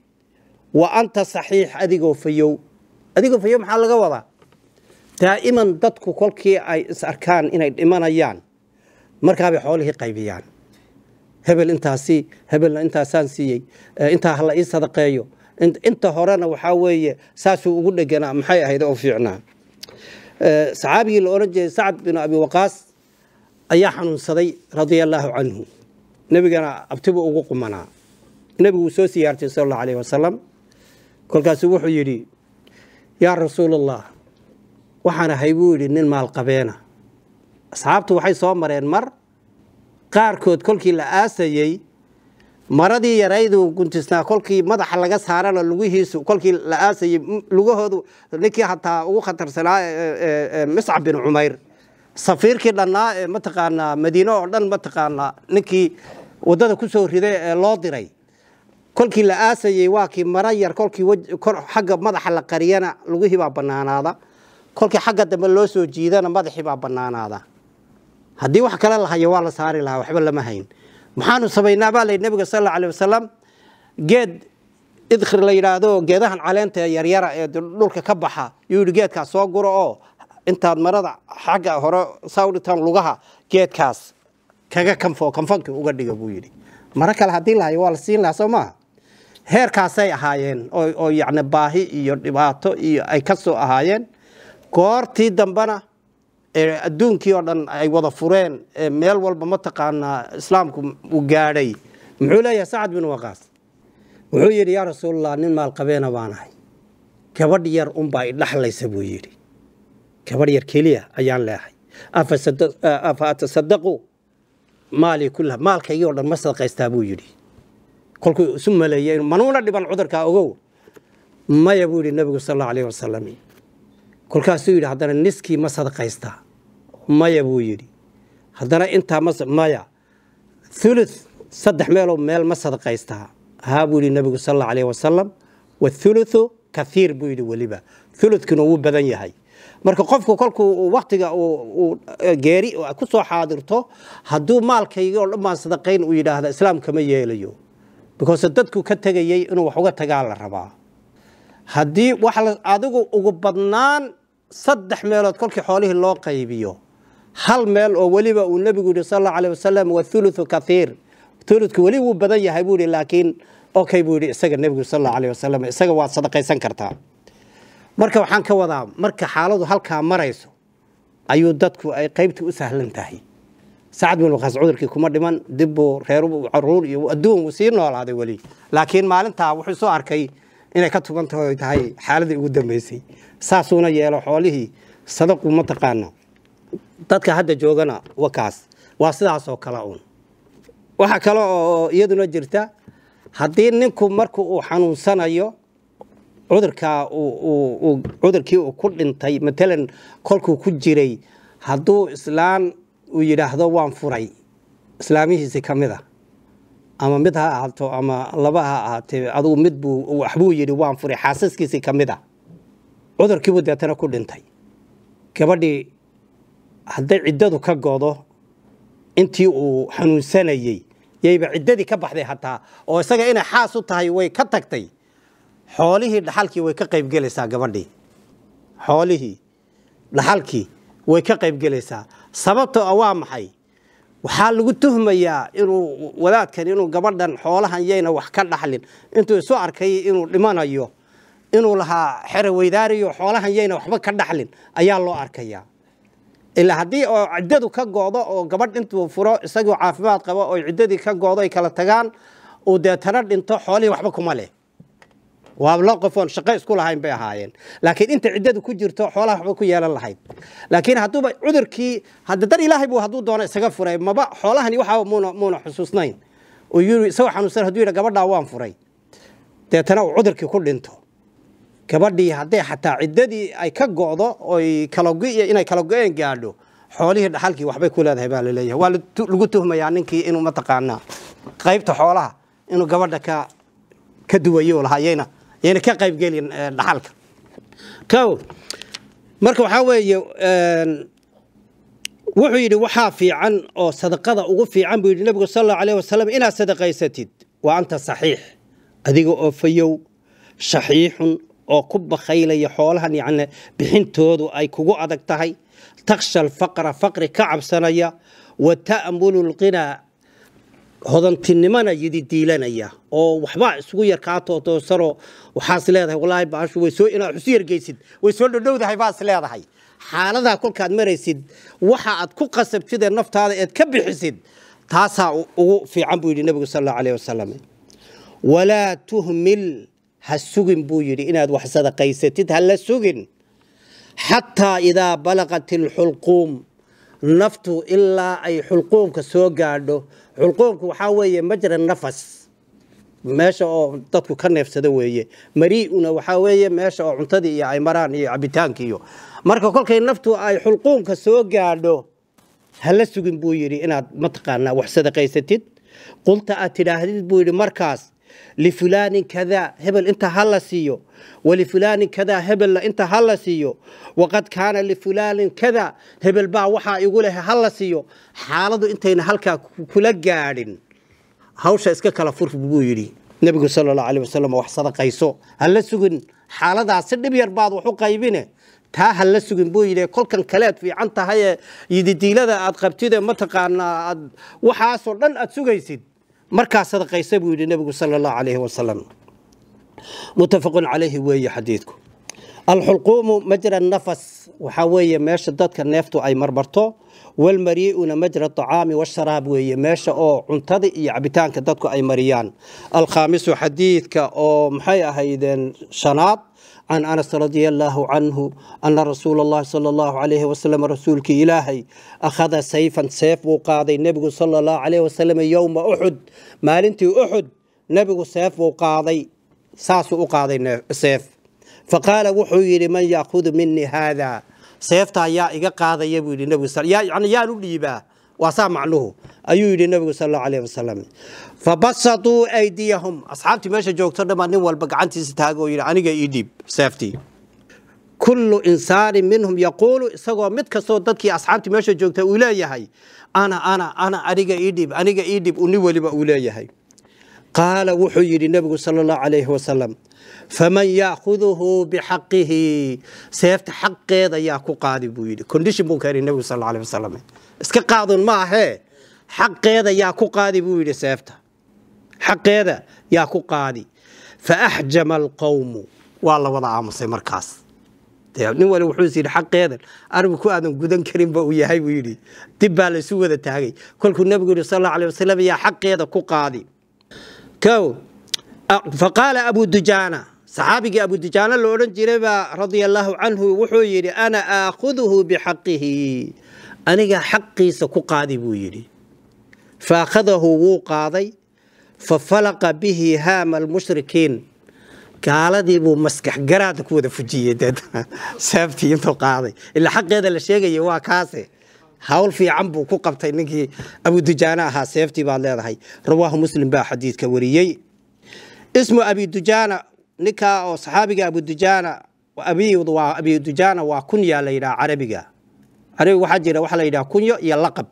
وأنت صحيح أديقو فيو محال لغا وضع دائما dadku kolkii ay is arkaan inay dhimanayaan markaa bay xoolahi qaybiyaan hebel intaasi hebelna intaasan siiyay inta hal ay sadaqeeyo inta horena waxa weeye saasuu ugu dhaganaa maxay ahayd oo fiicnaa saxaabiga la oran jiray Sa'd bin Abi Waqqas ayaa xanuunsaday radiyallahu anhu nabigana abtibu ugu qumanaa nabigu soo siyaartay sallallahu alayhi wasallam kolkaas wuxuu yiri ya rasuulallah waxaan ahay buu yiri nin maal qabeena asxaabtu waxay soo mareen mar qaarkood kolkii la aasayay maradii yaraydu guntisnaa kolkii madaxa laga saarana lugihiisu kolkii la aasayay lugahoodu ninkii hataa ugu khatarsanaa Mus'ab bin Umayr safiirkii dhanaa ma taqaana Madiina oo dhan ma taqaana ninkii wadada ku soo riday loo diray kolkii la aasayay waa kii mara yar kolkii xagga madaxa la qariyana lugihii baa banaanaada kolkii xagga dambe loo soo jiidana madaxii baa banaanaada hadii wax kale la hayo waa la saari lahaa waxba lama hayn maxaanu sameeynaa baa nabiga sallallahu alayhi wasallam geed idkhir la yiraahdo geedahan caleenta yar yar ee dhulka ka baxa yiri geedka soo guro oo intaad marada xagga hore sawirtan lugaha geedkaas kaga kanfanka uga dhiga buu yiri mara kale hadii la hayo waa la siin lahaa Soomaa heerkaasay ahaayeen oo yacni baahi iyo dhibaato iyo ay ka soo ahaayeen goortii dambana adduunkii oo dhan ay wada fureen meel walba ma taqaana islaamku uu gaaray muxuu leeyahay Sa'd bin Waqqas wuxuu yiri ya rasuulullah nin maal qabeena baanahay gabadh yar baa idhaxlaysa buu yiri gabadh yar kaliya ayaan leeyahay afa tasaddaqu maali kullaha maalkayga oo dhan ma sadaqaystaa buu yiri kolkuu isu maleeyay manuuna dhiban cudurka ogow maya buu yiri nabiga sallallahu alayhi wasallam kolkaasuu yiri hadana niski ma sadaqaystaa maya buu yiri hadana inta maya thuluth saddex meel ma sadaqaystaa ها بولي النبي صلى الله عليه وسلم والثلث كثير بولي وليبا ثلث كانوا بدن يهي marka qofku kolkuu waqtiga uu geeri ku soo xaadirto hadduu maalkayga oo dhammaan sadaqayn uu yidhaahda islaamka ma yeelayo because dadku ka tegayay inuu wax uga tagaa la rabaa haddii adigu ugu badnaan 3 meelood kolkii xoolihii loo qaybiyo hal meel oo waliba uu nabigu yiri sallallahu alayhi wasallam wa thuluthu kathir thuluthu wali uu badan yahay buu laakiin okay buu yiri isaga nabigu sallallahu alayhi wasallam isaga waa sadaqaysan kartaa marka waxaan ka wadaa marka xaaladu halka marayso ayuu dadku ay qaybta u sahlan tahay saad bin waqas cudurkii kuma dhiman dibbo reer caruur iyo adduun uu sii noolaaday wali laakiin maalinta wuxuu soo arkay inay ka tuban tahay xaaladii ugu dambeysay saasuuna yeelo xoolihii sadaqu ma taqaana dadka hadda joogana wakaas waa sidaas oo kala waxa kale oo iyaduna jirta haddii ninku markuu uu xanuunsanayo cudurkii uu ku dhintay matalan kolkuu ku jiray hadduu islaan uu yidhaahdo waan furay islaamihiisi ka mid ah ama mid ha ahaato ama laba ha ahaatee adigu mid buu waxbuu yidhi waan furay xaasaskiisii ka mid ah cudurkiibuu deetana ku dhintay gabadhii hadday ciddadu ka godo intii uu xanuunsanayey yayba ciddadii ka baxday hataa oo isaga inay xaas u tahay way ka tagtay xoolihii dhaxalkii way ka qaybgelaysaa gabadhii xoolihii dhaxalkii way ka qaybgelaysaa sababtoo waa maxay waxaa lagu tuhmayaa inuu wadaadkan inuu gabadhan xoolahan yayna wax ka dhaxlin intuu isu arkay inuu dhimanayo inuu lahaa xere weydaariyo xoolahan yayna waxba ka dhaxlin ayaa loo arkayaa ilaa haddii oo ciddadu ka goodo oo gabadh intuu furo isagoo caafimaad qabo oo ciddadii ka goodo ay kala tagaan uu deetana dhinto xoolihii waxba kuma leh waa loo qofoon shaqo isku lahayn bay ahaayeen laakiin inta ciddadu ku jirto xoolaha waxba ku yeelan lahayd laakiin hadduuba cudurkii hadda dar ilaahay buu hadduu doono isaga furay maba xoolahani waxaa muuna xusuusnayn oo yiri isagoo xanuunsan hadduu yidha gabadhaa waan furay deetana uu cudurkii ku dhinto gabadhii hadday xataa ciddadii ay ka go'do oy inay kala go'een gaadho xoolihii dhaxalkii waxbay ku leedahay baa la leeyahay waa lagu tuhmayaa ninkii inuu mataqaanaa qaybta xoolaha inuu gabadha ka duwayo lahayena yana ka qaybgelin dhaxalka marka waxaa weeye wuxuu yidhi waxaa fiican oo sadaqada ugu fiican buu yidhi nabigu sallallahu alayhi wasallam inaad sadaqaysatid waa anta saxiix adiga oo fayow shaxiixun oo ku bakhaylaya xoolahan yacni bixintoodu ay kugu adag tahay takhsha alfaqra faqri ka cabsanaya wa ta'mulu alqinaa hodantinimana yididiilanaya oo waxba isugu yar ka toosaro waxaas leedahay wallahi baashu way soo inaad xusi yargeysid way soo dhowdahay baas leedahay xaalada kulkaad maraysid waxa aad ku qasabtid naftaada aad ka bixisid taasa ugu fiican buu yiri nabiga sallallahu alayhi wasallam wala tuhmil hasugin buu yiri inaad wax sadaqaysatid hala sugin hatta idha balaqat alhulqum naftu illa ay hulqumka soo gaadho hulqumku waxa weeye majra nafas meesha oo dadku ka neefsado weeye mari'una waxa weeye meesha oo cuntadii iyo ay maraan iyo cabitaanka iyo marka kolkay naftu ay hulqumka soo gaadho hala sugin buu yiri inaad mataqaana wax sadaqaysatid qulta atirahdid buu yiri markaas لفلان كذا هبل انت هلا سيو ولفلان كذا هبل انت هلا سيو وقد كان لفلان كذا هبل با وحا يقوله هلا سيو حالده انتين هلكا كلا غارين هawsha iska kala furf buu yiri nabiga sallallahu alayhi wasallam wax sadaqayso hal sugin xaaladaas dib yar baad wax u qaybine taa hal sugin buu yiri kolkan kaleed fiican tahay yididiilada aad qabtida ma taqaana waxaas oo dhan aad sugaysid marka sadaqaysa buu yiri nabiga sallallahu alayhi wasallam muttafaqun alayhi way hadithku الحلقوم مجرى النفس وحويه ماشي ددك نيفتو اي مربرتو والمريئون مجرى الطعام والشراب وهي ماشي او عنتدي iyo cabitaanka dadku ay mariyaan الخامس حديثك او maxay ahaydeen shanaad عن أنس رضي الله عنه أن رسول الله صلى الله عليه وسلم رسولك إلهي أخذ سيفا سيف وقاضي النبي صلى الله عليه وسلم يوم أحد مالنتي أحد نبي سيف وقاضي ساس وقاضي سيف فقال وحي من يأخذ مني هذا سيفتا يا إيجا قاضي يبي النبي صلى الله يعني يا نبيبا وسامع له أيوه النبي صلى الله عليه وسلم فبسطوا أيديهم أصحابتي ماشي جوكتر ما نول بقعنتي ستاجو يعني أنا جاي يديب سيفتي كل إنسان منهم يقول سقوا متك صوتك يا أصحابتي ماشي جوكت أولاي هاي أنا أريق إيديب ونولي بأولاي هاي قال وحير النبي صلى الله عليه وسلم فمن يأخذه بحقه سيفت حق هذا ياكو قاضي بويدي كنديش بنكر النبي صلى الله عليه وسلم اسك قاض ما هي حق هذا ياكو قاضي بويدي سيفته حق هذا ياكو قاضي فأحجم القوم والله وضع مصي مركز نوال وحوسي حق هذا أنا بكو آدم قدن كريم بويا هاي ويدي تبى لسوء ذا تاعي كل النبي صلى الله عليه وسلم يا حق هذا كو قاضي كو فقال أبو دجانة صحابي أبو دجانة لورن جريبا رضي الله عنه وحويري أنا آخذه بحقه أنا حقي سكو قاضي بويري فأخذه وقاضي ففلق به هام المشركين قال دي بو مسكح قراتك وذا فجية سابتي انتو قاضي اللي حق هذا الشيء يوا كاسي حاول في عمبو كوقبتي نكي أبو دجانة ها سيفتي بعد هذا رواه مسلم با حديث كوريي اسمه أبي دجانة نكا أو صحابي أبو دجانة أبي دجانة وكنيا ليدا عربي وحجر وحلا ليدا كنيا يلقب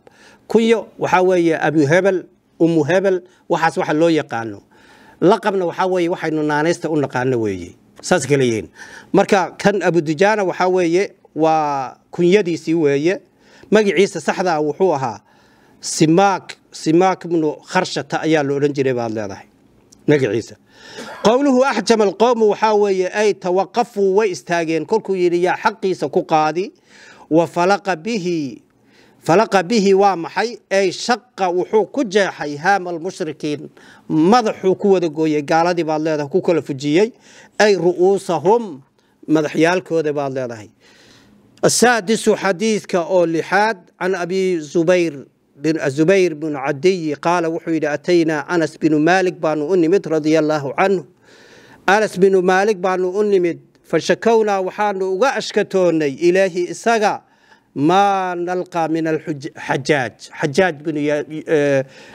كنيا وحاوي أبي هبل أم هبل وحاس وحا لو يقانو لقبنا وحاوي وحا إنو نانيستا ونقانو ويجي ساس كليين مركا كان أبو دجانة وحاوي وكنيدي سيوي مجي عيسى صحدا وحوها سماك منو خرشة أيال الأورنجري بعد هذا مجي عيسى قوله أحجم القوم وحاوي أي توقفوا واستاجين كلكو يريا حقي سكو قاضي وفلق به وامحي أي شق وحو كجاحي هام المشركين مضحو كود قوي قال دي بعد هذا كل فجيي أي رؤوسهم مضحيال كود بعد هذا السادس حديث كأولحاد عن أبي الزبير بن عدي قال وحيد أتينا أنس بن مالك بانو أنمد رضي الله عنه أنس بن مالك بانو أنمد فشكونا وحانو وأشكتوني إلهي إساقا ما نلقى من حجاج بن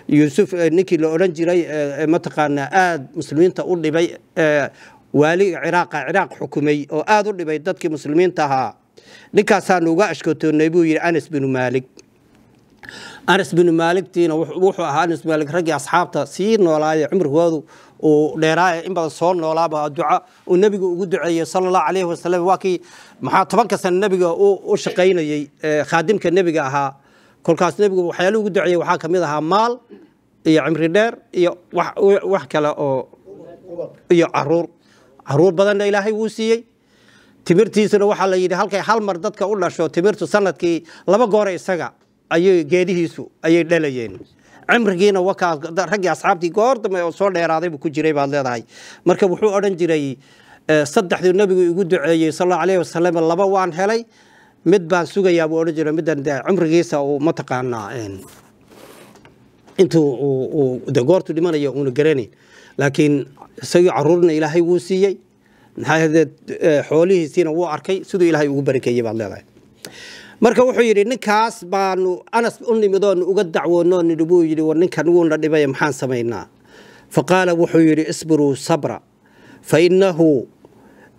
يوسف نكي لأورنجري متقانا مسلمين تقول لي والي عراق حكومي وآذر لي ضدك مسلمين تها ninkaasaan uga ashkatoonay buu yiri Anas bin Malik tiina wuxuu ahaa Anas bin Malik ragii asxaabta sii noolaayay umrigoodu oo dheeraay in badan soo noolaaba duca oo nabiga ugu duceeyay sallallahu alayhi wasallam waakii maxaa 10 san nabiga oo shaqeynayay khaadimka nabiga ahaa kolkaas nabiga waxyaalo ugu duceeyay waxa kamid ahaa maal iyo umri dheer iyo wax kale oo iyo caruur badan Ilaahay uu siiyay timirtiisuna waxa la yiri halkay hal mar dadka u dhasho timirtu sanadkii laba goor isaga ayay geedihiisu ayay dhalayeen umrigiina waka ragii asxaabtii goor dambe oo soo dheeraaday buu ku jiray baad leedahay marka wuxuu oran jiray saddexdii nabigu ugu duceeyay sallallahu alayhi wasallam laba waan helay mid baan sugayaa buu oran jiray midan umrigiisa oo ma taqaanaa intuu goortu dhimanayo uu garanay laakiin isagu caruurna Ilaahay wuu siiyay هذا حوله سين واركي سدوا إلهي وبركة بعد ذلك مركب وحيري نكاس بانو أنا أني مدون وقدع ونون نبوي يري ونكان ون ردبي محان سمينا فقال وحيري اصبروا صبرا فإنه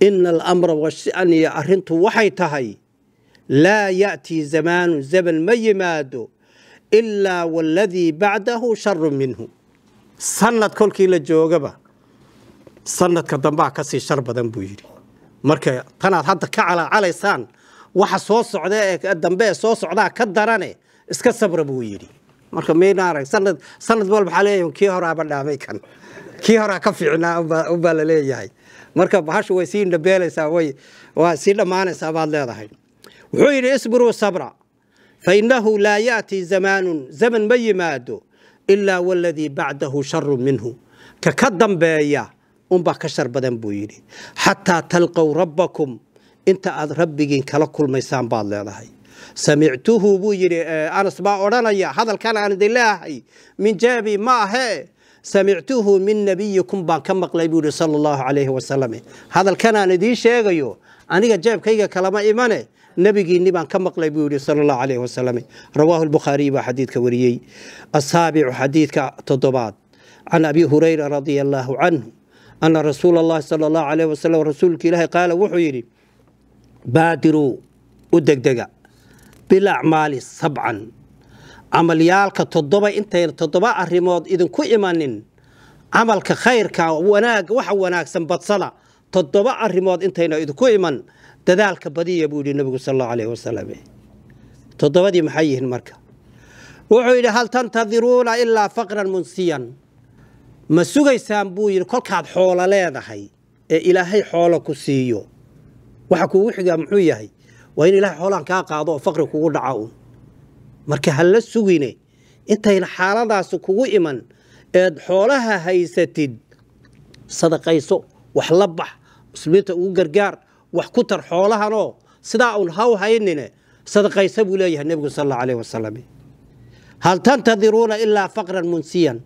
إن الأمر والشأن يأرنت وحيتهي لا يأتي زمن ما يماد إلا والذي بعده شر منه سنة كل كيلو جوجبه sanadka dambaa ka sii shar badan buu yiri marka tanaad hadda ka calaysaan waxa soo socda ee dambe soo socda ka darane iska sabra buu yiri marka meena arag sanad walba xaleeyo kii hore aba dhaamay kan kii hore ka fiicnaa u baa la leeyahay marka bahashu way sii dhabeelaysaa waa sii dhamaanaysaa baad leedahay wuxuu yiri isbiru sabra fa innahu la yati zaman ma yimaado illa walladhi ba'dahu sharrun minhu ka dambeeya أمبا كشر بدن بويري حتى تلقوا ربكم أنت ربك كلا كل ميسان بالله هاي سمعته بويري أنا سبا أورانا يا هذا الكلام عن الله من جابي ما هي سمعته من نبيكم بان كم قليبوري صلى الله عليه وسلم هذا الكلام عن دي شيء أنا جاب كيجا كلام إيمانه نبي نبان كم قليبوري صلى الله عليه وسلم رواه البخاري وحديث كوريي السابع حديث كتضباط عن أبي هريرة رضي الله عنه أن رسول الله صلى الله عليه وسلم رسولك إلهي قال وحيري بادروا ودقدقة بالأعمال سبعا عمليالك تضبا انتين تضبا الرمود إذن كو إيمانين عملك خيرك وناق وحا وناق سنبتصلا تضبا الرمود انتين إذن كو إيمان دذالك بدية بولي النبي صلى الله عليه وسلم تضبا دي محيه المركة وعيد هل تنتظرون إلا فقرا منسيا ما سوغيسان بو يري كلكاد خولا ليدahay ee ilaahay xoolo ku siiyo waxa ku wixiga muxuu yahay waa in ilaahay xoolan ka qaado faqri kugu dhaco marka hal la sugine intayna xaaladaas kugu iman ee xoolaha haysatid sadaqayso wax la bax muslimiinta ugu gargaar wax ku tar xoolahano sida uu haw haynine sadaqayso buu leeyahay nabiga sallallahu alayhi wasallam hal tantadiruuna illa faqran munsiyan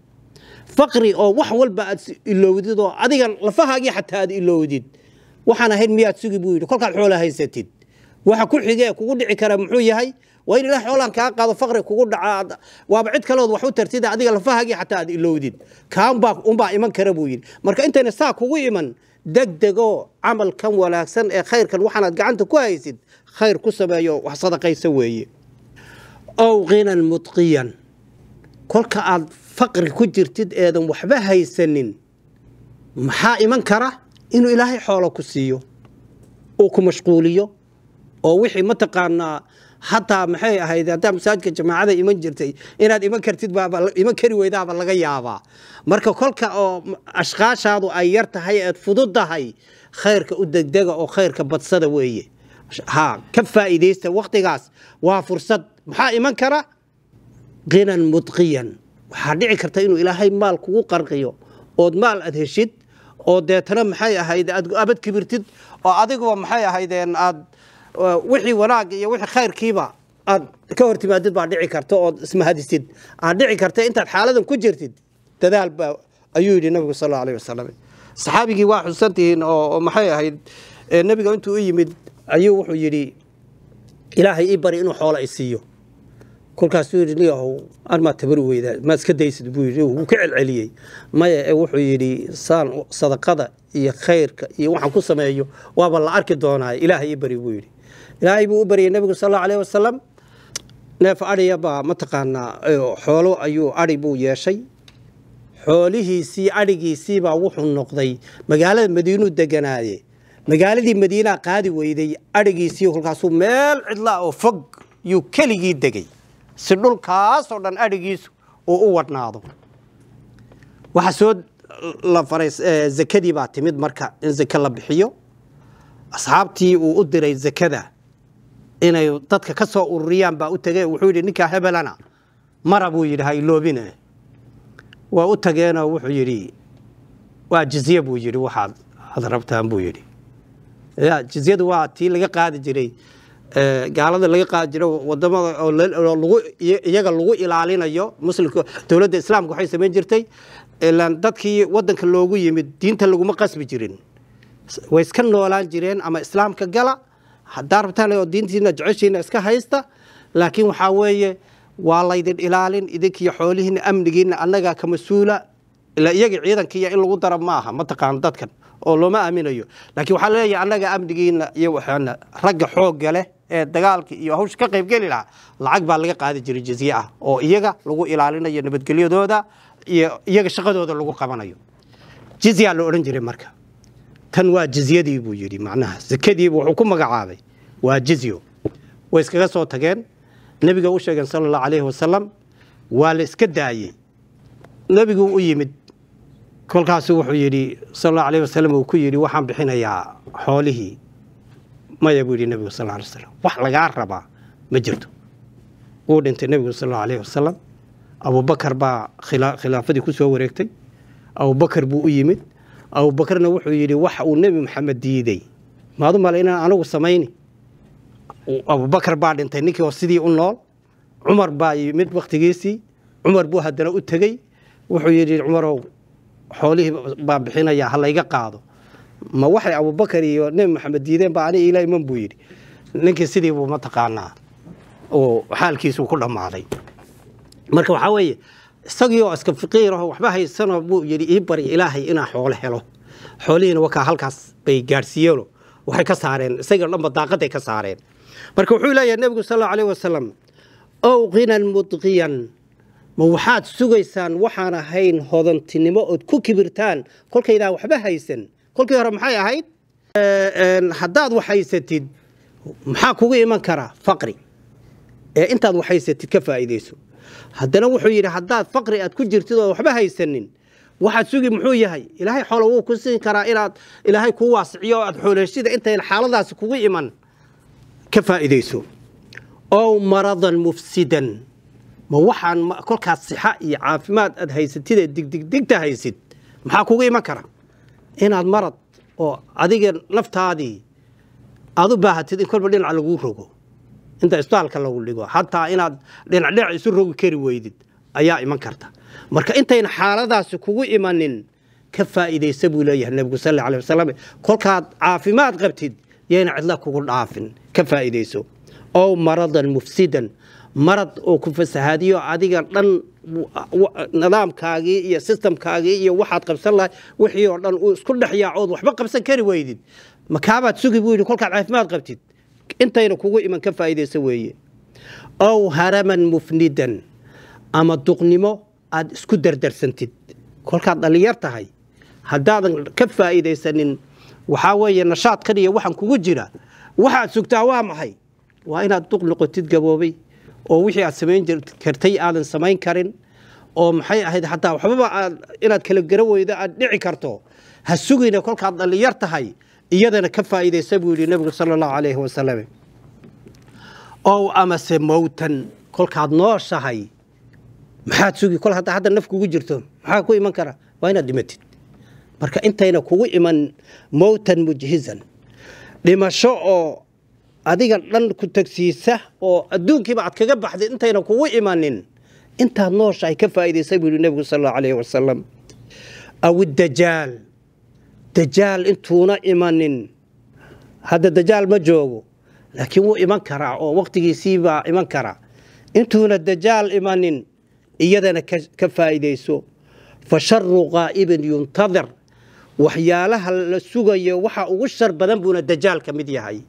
فقري أو وحول بعد اللوديد أو أديك لفها حتى هذه اللوديد وحنا هين ميات سوق بويد كل كان حولها هي ستين وحكل حجاء كقول عكرم حويه هاي وين لا حولان كقاضي فقري كقول عاد وابعد كلود وحول ترتيد أديك لفها حتى هذه اللوديد كان باق إيمان كربوين مرك أنت نساك هو إيمان دقدقو عمل كم ولا سن خير كان وحنا قعنت كويس خير كسبة يو وصدق يسويه أو غنى متقيا كل كان فقر كجرتد ايدن وحبا هيسنين maxaa iman kara inuu ilaahay xoolo ku siiyo oo ku mashquuliyo oo wixii ma taqaana hatta maxay ahayd hatta masaajidka jamaacada iman jirtay inaad iman kartid baaba iman kari weydaaba laga yaabaa marka kolka oo ashqaashaadu ay yar tahay ee fududahay khayrka u degdega oo khayrka badsada weeye ha ka faa'iideysta waqtigaas waa fursad maxaa iman kara qinan mudqiyan waxaa dhici karta inuu ilaahay maal kugu qarqiyo oo maal aad heshid oo deetana maxay ahayd aad abad kibirtid oo adigu maxay ahaydeen aad wixii wanaag iyo wixii khayrkiiba aad ka hortimaadid baa dhici karta oo ismahadisid aad dhici karta intaad xaaladan ku jirtid dadaal ba ayuu yiri nabiga sallallahu alayhi wasallam saxaabigii waa xusantiin oo maxay ahayd nabiga intuu u yimid ayuu wuxuu yiri ilaahay ii bari inuu xoolo i siiyo kolkaasuu yiri niyahow arma tabar weyda ma iska daysid buu yiri uu ka celceliyay maya wuxuu yiri saan sadaqada iyo khayrka iyo waxaan ku sameeyo waaba la arki doonaa ilaahay bari buu yiri ilaahay buu u bariyay nabiga sallallahu alayhi wasallam neef ariyaba ma taqaana xoolo ayuu ari buu yeeshay xoolihiisii arigiisii baa wuxuu noqday magaalada Madiina deganaaye magaaladii Madiina qaadi weyday arigiisii kolkaasuu meel cidla oo fog yuu keligii degay si dhulkaas oo dhan arigiisu oo u wadnaado waxa soo la faray zakadii baa timid marka in zakad la bixiyo asxaabtii uu u diray zakada inay dadka ka soo ururiyaan baa u tagay wuxuu yiri ninka hebelana marab uu yiri hay loobina waa u tageena wuxuu yiri waa jizya buu yiri waxaad rabtaan buu yiri ya jizyadu waa tii laga qaadi jiray gaalada laga qaad jiro wadamada oo lagu iyaga lagu ilaalinayo muslimka dawladda islaamka waxay sameyn jirtay ilaan dadkii wadanka loogu yimid diinta lagu ma qasbi jirin way iska noolaan jireen ama islaamka gala hadaa rabtaan oo diintiina jeceshiina iska haysta laakiin waxa weeye waa la idin ilaalin idinkiyo xoolihiina amnigiina annaga ka masuula ila iyaga ciidankiya in lagu darab ma aha ma taqaan dadkan oo looma aaminayo laakiin waxa leeyahay annaga amnigiina iyo waxaana ragga xoog leh ee dagaalka iyo hawsh ka qayb gali lahaa lacag baa laga qaadi jiray jizya ah oo iyaga lagu ilaalinayo nabadgelyadooda iyo iyaga shaqadooda lagu qabanayo jizya loo oran jiray marka tan waa jizyadii buu yiri macnaha zakadii wuxuu ku magacaabay waa jizyo way iskaga soo tageen nabiga uu sheegay sallallahu alayhi wasallam waa la iska daayay nabigu u yimid kolkaas wuxuu yiri sallallahu alayhi wasallam uu ku yiri waxaan bixinayaa xoolihii ما يقول النبي صلى الله عليه وسلم وح لقى ربا مجرته ودنت النبي صلى الله عليه وسلم أبو بكر با خلافته كسوة وريكتي أبو بكر بو يمد أبو بكر نوح يجري وح والنبي محمد ديدي ما ضم علينا أنا والسميني أبو بكر بعد أنت نيكي وسيدي أنول عمر با يمد وقت جيسي عمر بو هدنا أتجي وحو يجري عمر حوله باب حين يا هلا يقعده ما waxay Abu Bakar iyo Nabi Maxamed diideen baa ani ilaa iman buu yiri ninkii sidii uu ma taqaanaa oo xaalkiisu ku dhamaaday marka waxa weeye isagii oo iska fiqiir ah waxba haysan buu yiri ii bari ilaahay inaa xoolo helo xoolihiina waka halkaas bay gaarsiiyeen waxay ka saareen isaga dhanba daaqaday ka saareen marka wuxuu leeyahay nabigu sallallahu alayhi wasallam ow qinan mudqiyan ma waxaad sugaysaan waxaan ahayn hodantinimo oo ku kibirtaan kolkaydaan waxba haysan kolkii hore maxay ahayd haddaad wax haysatid maxaa kugu iman kara faqri intaad wax haysatid ka faa'iideyso haddana wuxuu yidhi haddaad faqri aad ku jirtid oo waxba haysanin waxaad sugi muxuu yahay ilaahay xoolo wuu ku siin karaa inaad ilaahay kuu waasiciyo aad xoolashida intayn xaaladaasi kugu iman ka faa'iideyso ow maradan mufsidan ma waxaan kolkaas sixa iyo caafimaad aad haysatid ee digdigdigta haysid maxaa kugu iman kara inaad marad oo adiga naftaadii aad u baahatid in kolba dhinaca lagu rogo inta isbitaalka lagu dhigo hataa inaad dhinac isu rogi kari weydid ayaa iman karta marka intayna xaaladaasi kugu imanin ka faa'iideysa buu leeyahay nabigu sallallahu alayhi wasallam kolkaad caafimaad qabtid yeena cidla kugu dhaafin ka faa'iideyso oo maradan mufsidan marad oo ku fasahaadiyo adiga dhan nidaamkaagii iyo systemkaagii iyo waxaad qabsan lahay wixii oo dhan uu isku dhaxyaacood waxba qabsan kari weydid makaabaad sugi buu yidhi kolkaad caafimaad qabtid intayna kugu iman ka faa'iideysa weeye ow haraman mufnidan ama duqnimo aad isku dardarsantid kolkaad dhalinyar tahay haddaadan ka faa'iideysanin waxaa weeye nashaadkan iyo waxaan kugu jira waxaad sugtaa waa maxay waa inaad duq noqotid gaboobay oo wixii aad samayn kartay aadan samayn karin oo maxay ahayd hataa waxbaba inaad kala gara weydo aad dhici karto ha sugina kolkaad dhalinyar tahay iyadana ka faa'iideysa buu yidhi nabigu sallallahu alayhi wasallam oo amase mowtan kolkaad nooshahay maxaad sugi kol hadda naf kugu jirto maxaa ku iman kara waa inaad dhimatid marka intayna kugu iman mowtan mujhizan dhimasho oo adiga dhan ku tagsiisa oo adduunkiiba aad kaga baxday intayna kugu imanin intaad nooshahay ka faa'iideysa buu yidhi nabigu sallallahu alayhi wasallam aw dajaal dajaal intuuna imanin hadda dajaal ma joogo laakiin wuu iman karaa oo waqtigiisiibaa iman karaa intuuna dajaal imanin iyadana ka faa'iideyso fa sharu qaa'ibin yuntadir waxyaalaha la sugayo waxa ugu shar badan buuna dajaal ka mid yahay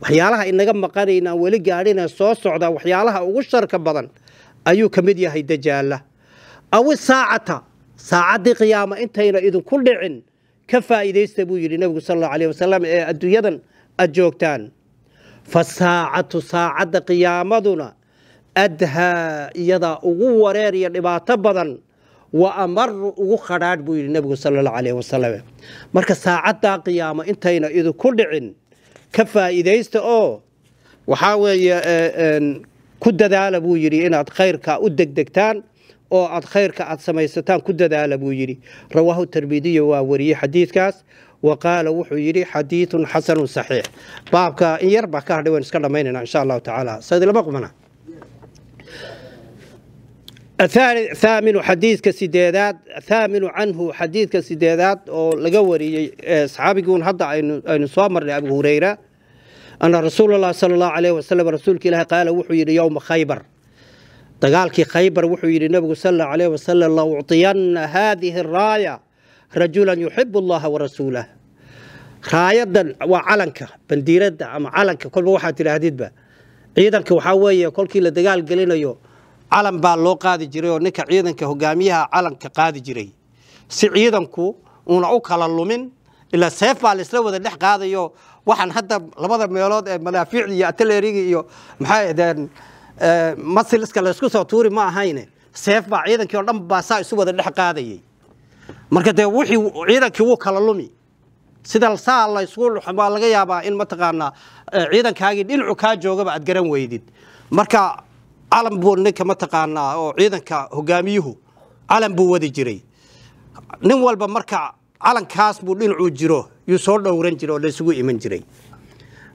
waxyaalaha inaga maqanayna weli gaadhina soo socda waxyaalaha ugu sharka badan ayuu ka mid yahay dajaala aw saacadii qiyaama intayna idinku dhicin ka faa'iideysta buu yidhi nabigu sallallahu alayhi wasallam ee adduunyadan aad joogtaan fa saacadda qiyaamaduna adhaa iyada ugu wareer iyo dhibaato badan wa amar ugu khadhaadh buu yidhi nabigu sallallahu alayhi wasallam marka saacadda qiyaama intayna idinku dhicin ka faa'iideysta oo waxaa weeye ku dadaala buu yidhi inaad khayrka u degdegtaan oo aad khayrka aad samaysataan ku dadaala buu yidhi rawaahu tirmidiyo waa wariyey xadiidkaas waqaala wuxuu yidhi xadiidun xasanun saxiix baabka in yar baa ka hadhay waan iska dhammaynayna insha allahu tacaala sayid lama qumana ثامن حديث كسيدات ثامن عنه حديث كسيدات أو لجوري أصحابي يقول هذا أين صامر لأبو هريرة أن رسول الله صلى الله عليه وسلم رسولك له قال وحي يوم خيبر تقال كي خيبر وحي النبي صلى الله عليه وسلم لو أعطين هذه الراية رجلا يحب الله ورسوله راية وعلنك بنديرة أما علنك كل واحد الهديد به أيضا كوحوية كل كي لتقال قلنا يو calan baa loo qaadi jiray oo ninka ciidanka hogaamiyaha calanka qaadi jiray si ciidanku una u kala lumin ila seef baa la isla wada dhex qaadayo waxaan hadda labada meelood ee madaafiicda iyo artilleeriga iyo maxay ahaydeen masiliska la isku soo tuuri ma ahayne seef baa ciidankii oo dhan baa saa isu wada dhex qaadayay marka dee wixii ciidankii wuu kala lumi sida saa la isku baa laga yaabaa in mataqaanaa ciidankaagii dhinacu kaa joogaba aad garan weydid marka calan buu ninka mataqaanaa oo ciidanka hogaamiyuhu calan buu wadi jiray nin walba marka calankaas buu dhinacuu jiro yuu soo dhowran jiray oo la isugu iman jiray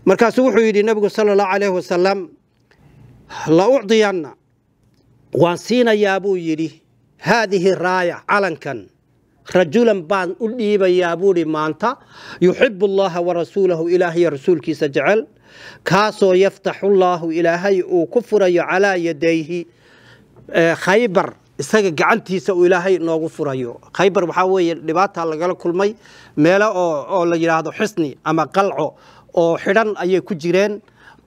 markaasuu wuxuu yidhi nabigu sallallahu alayhi wasallam la ucdiyanna waan siinayaa buu yidhi haadihi raaya calankan rajulan baan u dhiibayaa buuhi maanta yuxibu allaha warasuulahu ilaahiyo rasuulkiisa jecel kaasoo yaftaxu allaahu ilaahay uu ku furayo calaa yadayhi khaybar isaga gacantiisa uu ilaahay noogu furayo khaybar waxa weeye dhibaata lagala kulmay meelo oo la yiraahdo xisni ama qalco oo xidhan ayay ku jireen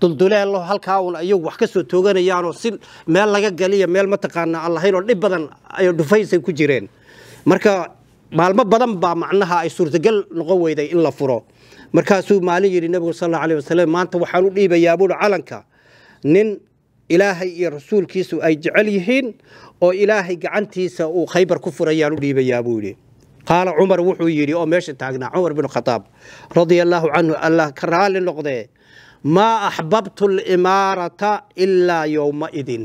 dulduleelo halkaa uu ayagu wax ka soo tooganayaan oo si meel laga galiyo meel ma taqaana allahayn oo dhib badan ay dhufaysay ku jireen marka maalmo badan baa macnaha ay suurtagal noqon weyday in la furo markaasuu maalin yiri nabiga sallallahu alayhi wasallam maanta waxaan u dhiibayaa buu calanka nin ilaahay iyo rasuulkiisu ay jecel yihiin oo ilaahay gacantiisa uu khaybar ku furayaan u dhiibayaa buu yiri qaala umar wuxuu yiri oo meesha taagnaa umar bin khataab radiyallahu anhu allah karaali noqday ma ahbabtu al-imarata illa yawma idin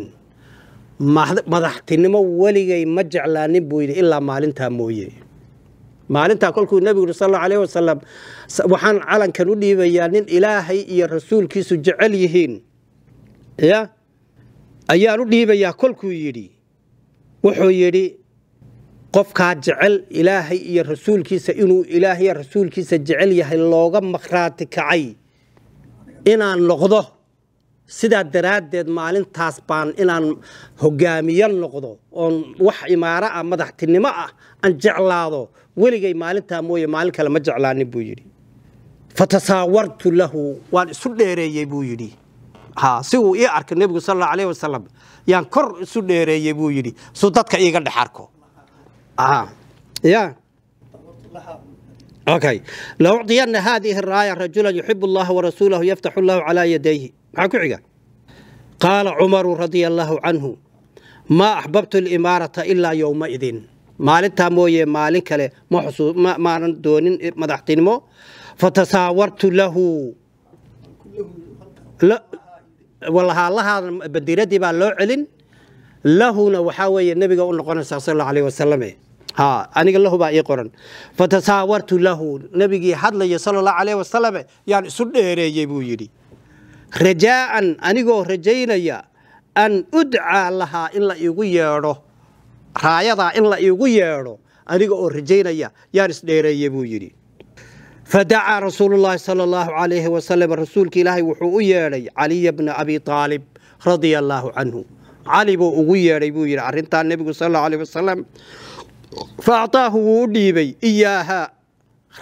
madaxtinimo waligay ma jeclaanin buu yiri illa maalinta mooyee maalinta kolkuu nabiga sallallahu alayhi wasallam waxaan calankan u dhiibayaa nin ilaahay iyo rasuulkiisu jecel yihiin ya ayaan u dhiibayaa kolkuu yiri wuxuu yiri qofka jecel ilaahay iyo rasuulkiisa inuu ilaahay iyo rasuulkiisa jecel yahay looga maqraati kacay inaan noqdo sidaa daraadeed maalintaas baan inaan hogaamiye noqdo oo wax imaara ah madaxtinimo ah aan jeclaado weligay maalinta mooye maalin kale ma jeclaanin buu yiri fatasaawartu lahu waan isu dheereeyay buu yiri si uu ii arkay nabiga sallallahu alayhi wasallam yaan kor isu dheereeyay buu yiri soo dadka iiga dhaxarko يا اوكي لو اعطينا هذه الرايه رجلا يحب الله ورسوله يفتح الله على يديه معك عقا قال عمر رضي الله عنه ما احببت الاماره الا يومئذ مالنتا مويه مالن كله ما دونين مدحتنمو فتساورت له لا والله الله بديردي با لو علن لهنا وحاوي النبي قال صلى الله عليه وسلم أنا قال له بقى يقرن فتساورت له نبي حد صلى الله عليه وسلم يعني سد رجيبو يدي رجاء أنا قال رجينا يا أن أدعى لها إلا يغيره رايضا إلا يغيره أنا قال رجينا يا يعني سد رجيبو يدي فدعا رسول الله صلى الله عليه وسلم رسول إلهي وحويري علي بن أبي طالب رضي الله عنه علي بو ويري بو يري أرنتا النبي صلى الله عليه وسلم فأعطاه وديبي إياها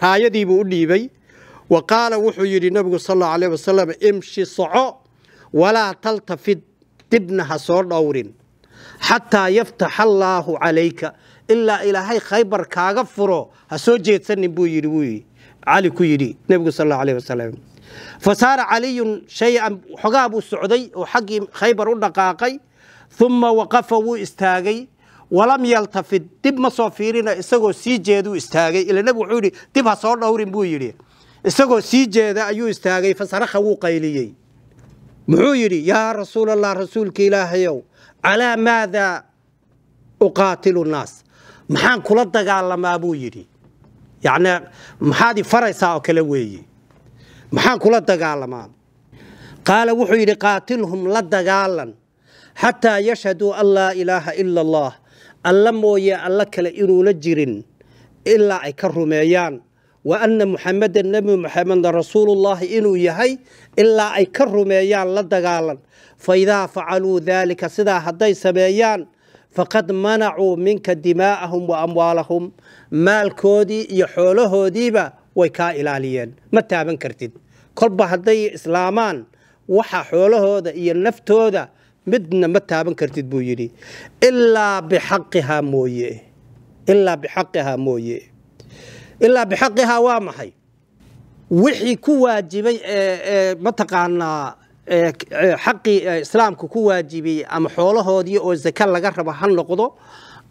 رايدي بوديبي وقال وحيري النبي صلى الله عليه وسلم امشي صعو ولا تلتفت تبنها صور دور حتى يفتح الله عليك إلا إلهي خيبر كاغفرو هسوجيت سن بو يري علي كيري النبي صلى الله عليه وسلم فصار علي شيئا حقاب السعودي وحق خيبر دقاقي ثم وقف واستاغي ولم يلتفت دب مصافيرين اسغو سي جيدو استاغي الى نبي وحوري دب ها سو دورين بو يري اسغو سي جيدا ايو استاغي فصرخ و قيليي محو يري يا رسول الله رسولك الهيو على ماذا اقاتل الناس محان كلا دغالما بو يري يعني محادي فريسا او كلا ويي محان كلا دغالما قال وحو يري قاتلهم لا دغالن حتى يشهدوا أن لا إله إلا الله ألا مويا ألا كلا إنو نجرين إلا أي كرميان وأن محمد النبي محمد رسول الله إنو يهي إلا أي كرميان لدقالا فإذا فعلوا ذلك سدا هدي سميان فقد منعوا منك دماءهم وأموالهم مال كودي يحوله ديبا ويكا إلاليين متى من كرتد كل هدي إسلامان وحا حوله دا إيا النفتو دا midna ma taaban kartid buu yiri illa bihaqqiha waa maxay wixii ku waajibay ma taqaana xaqi islaamku ku waajibay ama xoolahoodii oo zaka laga rabo han noqdo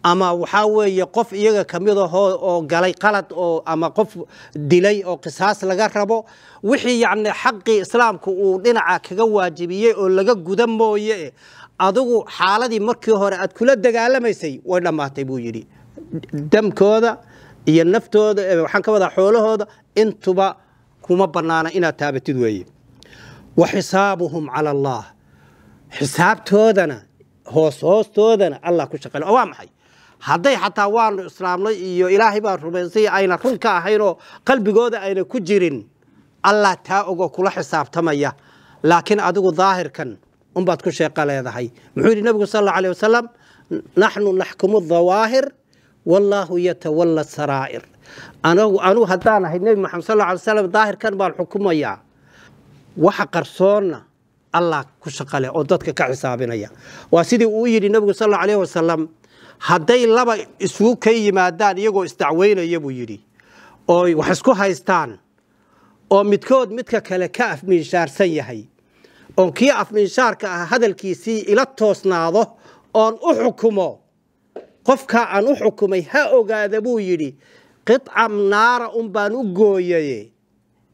ama waxa weeye qof iyaga kamid ah oo galay qalad oo ama qof dilay oo qisaas laga rabo wixii yaani xaqi islaamku uu dhinaca kaga waajibiyay oo laga gudan mooye adigu xaaladii markii hore aad kula dagaalamaysay way dhamaatay buu yiri damkooda iyo naftooda waxaan ka wada xoolahooda intuba kuma banaana inaad taabatid weeye wa xisaabuhum ala allah xisaabtoodana hoostoodana allah ku shaqeeyo waa maxay hadday xataa waanu islaamnay iyo ilaahay baa rumaysay ayna run ka ahayn oo qalbigooda ayna ku jirin allah taa ogo kula xisaabtamaya laakiin adigu daahirkan unbaad ku sheeqa leedahay muxuu yidhi nabigu sal allahu alayh wasalam naxnu naxkumu dawaahir wallaahu yatawalla saraa'ir anugu haddaan ahay nebi maxamed sal allahu alay wasalam daahirkan baan xukumayaa waxa qarsoonna allah ku shaqa leh oo dadka ka xisaabinaya waa sidii uu yidhi nabigu sal allahu alayh wasalam hadday laba isugu ka yimaadaan iyagoo isdacweynaya buu yidhi oo wax isku haystaan oo midkood midka kale ka afmiinshaarsan yahay oon kii afmiinshaarka ah hadalkiisii ila toosnaado oon u xukumo qofkaa aan u xukumay ha ogaada buu yidhi qidca naara un baan u gooyaye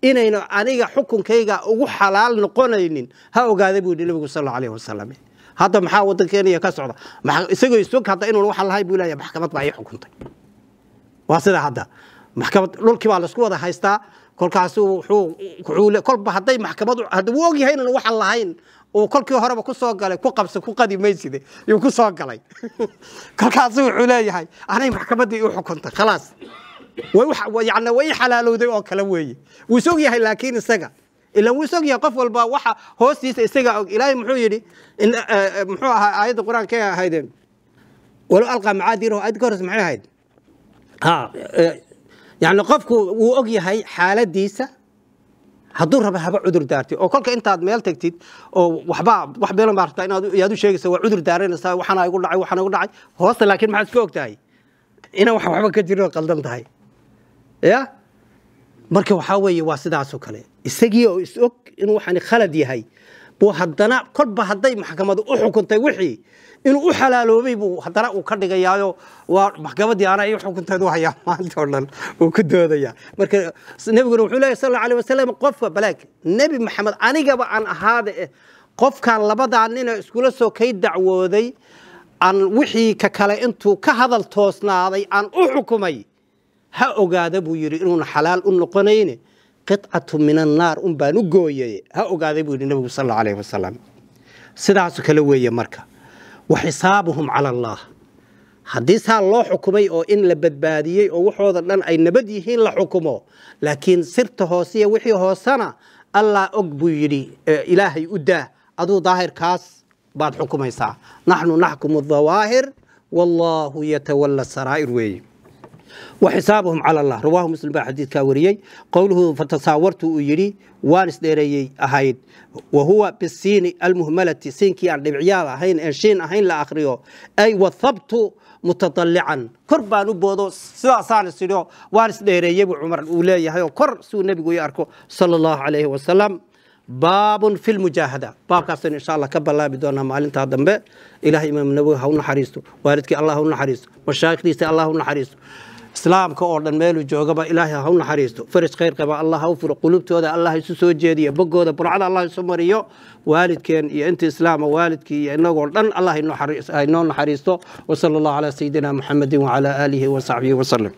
inaynu aniga xukunkayga ugu xalaal noqonaynin ha ogaada buu yidhi nabigu sal allahu alayh wasalam hadda maxaa waddankeena ka socda isagoo isog hadda inuun waxaan lahay buu leeyahay maxkamad baa ii xukuntay waa sida hadda maxkamad dhulkii baa laisku wada haystaa kolkaas kolba hadday maxkamad hadda wuu ogyahay inaan waxaan lahayn uu kolkii horeba ku soo galay ku qabsa ku qadi mayside yuu ku soo galay kolkaas wuxuu leeyahay anay maxkamaddii u xukuntay khalaas يعني way xalaalowday oo kala weeye wuu soo yahay laakiin isaga ila wuu soo yahay qof walba waxa hoostiisa isaga ilaahay muxuu yiri in muxuu ahaa aayada quraanka ay ahaydeen wala alqa macaadiru aad goors maxay ahayd يعني qofku wuu og yahay xaaladiisa hadduu rabo haba cudur daartay oo kolka intaad meel tagtid oo wax been ma aragtaa inaad u sheegayso waa cudur daaranaysaa waxana igu dhacay hoosta laakiin maxaad iska ogtahay ina waxba ka jiro qaldan tahay ya marka waxa weeye waa sidaas oo kale isagii oo is og inuu waxani khalad yahay buu haddana kolba hadday maxkamadu u xukuntay wixii inuu u xalaaloobay buu haddana uu ka dhigayaayo waa maxkamadii aanay u xukuntay waxa maanta oo dhan uu ku doodaya marka nabiguna wuxuu leeyahay sallallahu alayhi wasallam qofka balaag nabi maxamed anigaba aan ahaade qofkan labadan nin iskula soo kay dacwooday aan wixii ka kale intuu ka hadal toosnaaday aan u xukumay ha ogaada buu yiri inuu xalaal u noqonayne qit'atu min an-nar baan u gooyay ha ogaada buu yiri nabigu sallallahu alayhi wasallam sidaas kale weeye marka wa hisaabuhum ala allah hadii saa loo xukumay oo in la badbaadiyay oo waxooda dhan ay nabad yihiin la xukumo laakiin sirta hoosiya wixii hoosana allah og buu yiri ilaahay u daa aduu daahirkaas بعد حكم يسعى نحن نحكم الظواهر والله يتولى السرائر وي وحسابهم على الله رواه مسلم بحديث كاوريي قوله فتصاورت يري وانس ديري أهيد وهو بالسين المهملة سينكي عن العيال هين انشين هين لاخريو اي وثبت متطلعا قربان بودو سوا سان سيدو وانس ديري عمر الاولى هي كر سو النبي ياركو صلى الله عليه وسلم باب في المجاهدة باب كاستن إن شاء الله كبلا بدون معلن تهدمبه إلهي إمام النبوي هون حريستو واردك الله هون حريستو مشايخ ديست الله هون حريستو إسلام كأردن ميلو جوجبا إلهي هون حريستو فرش خير كبا الله هوفر قلوب تودا الله يسوع جديه بقوده برعد الله يسمريو والد كان أنت إسلام والدك إنه قردن الله إنه حريستو وصلى الله على سيدنا محمد وعلى آله وصحبه وسلم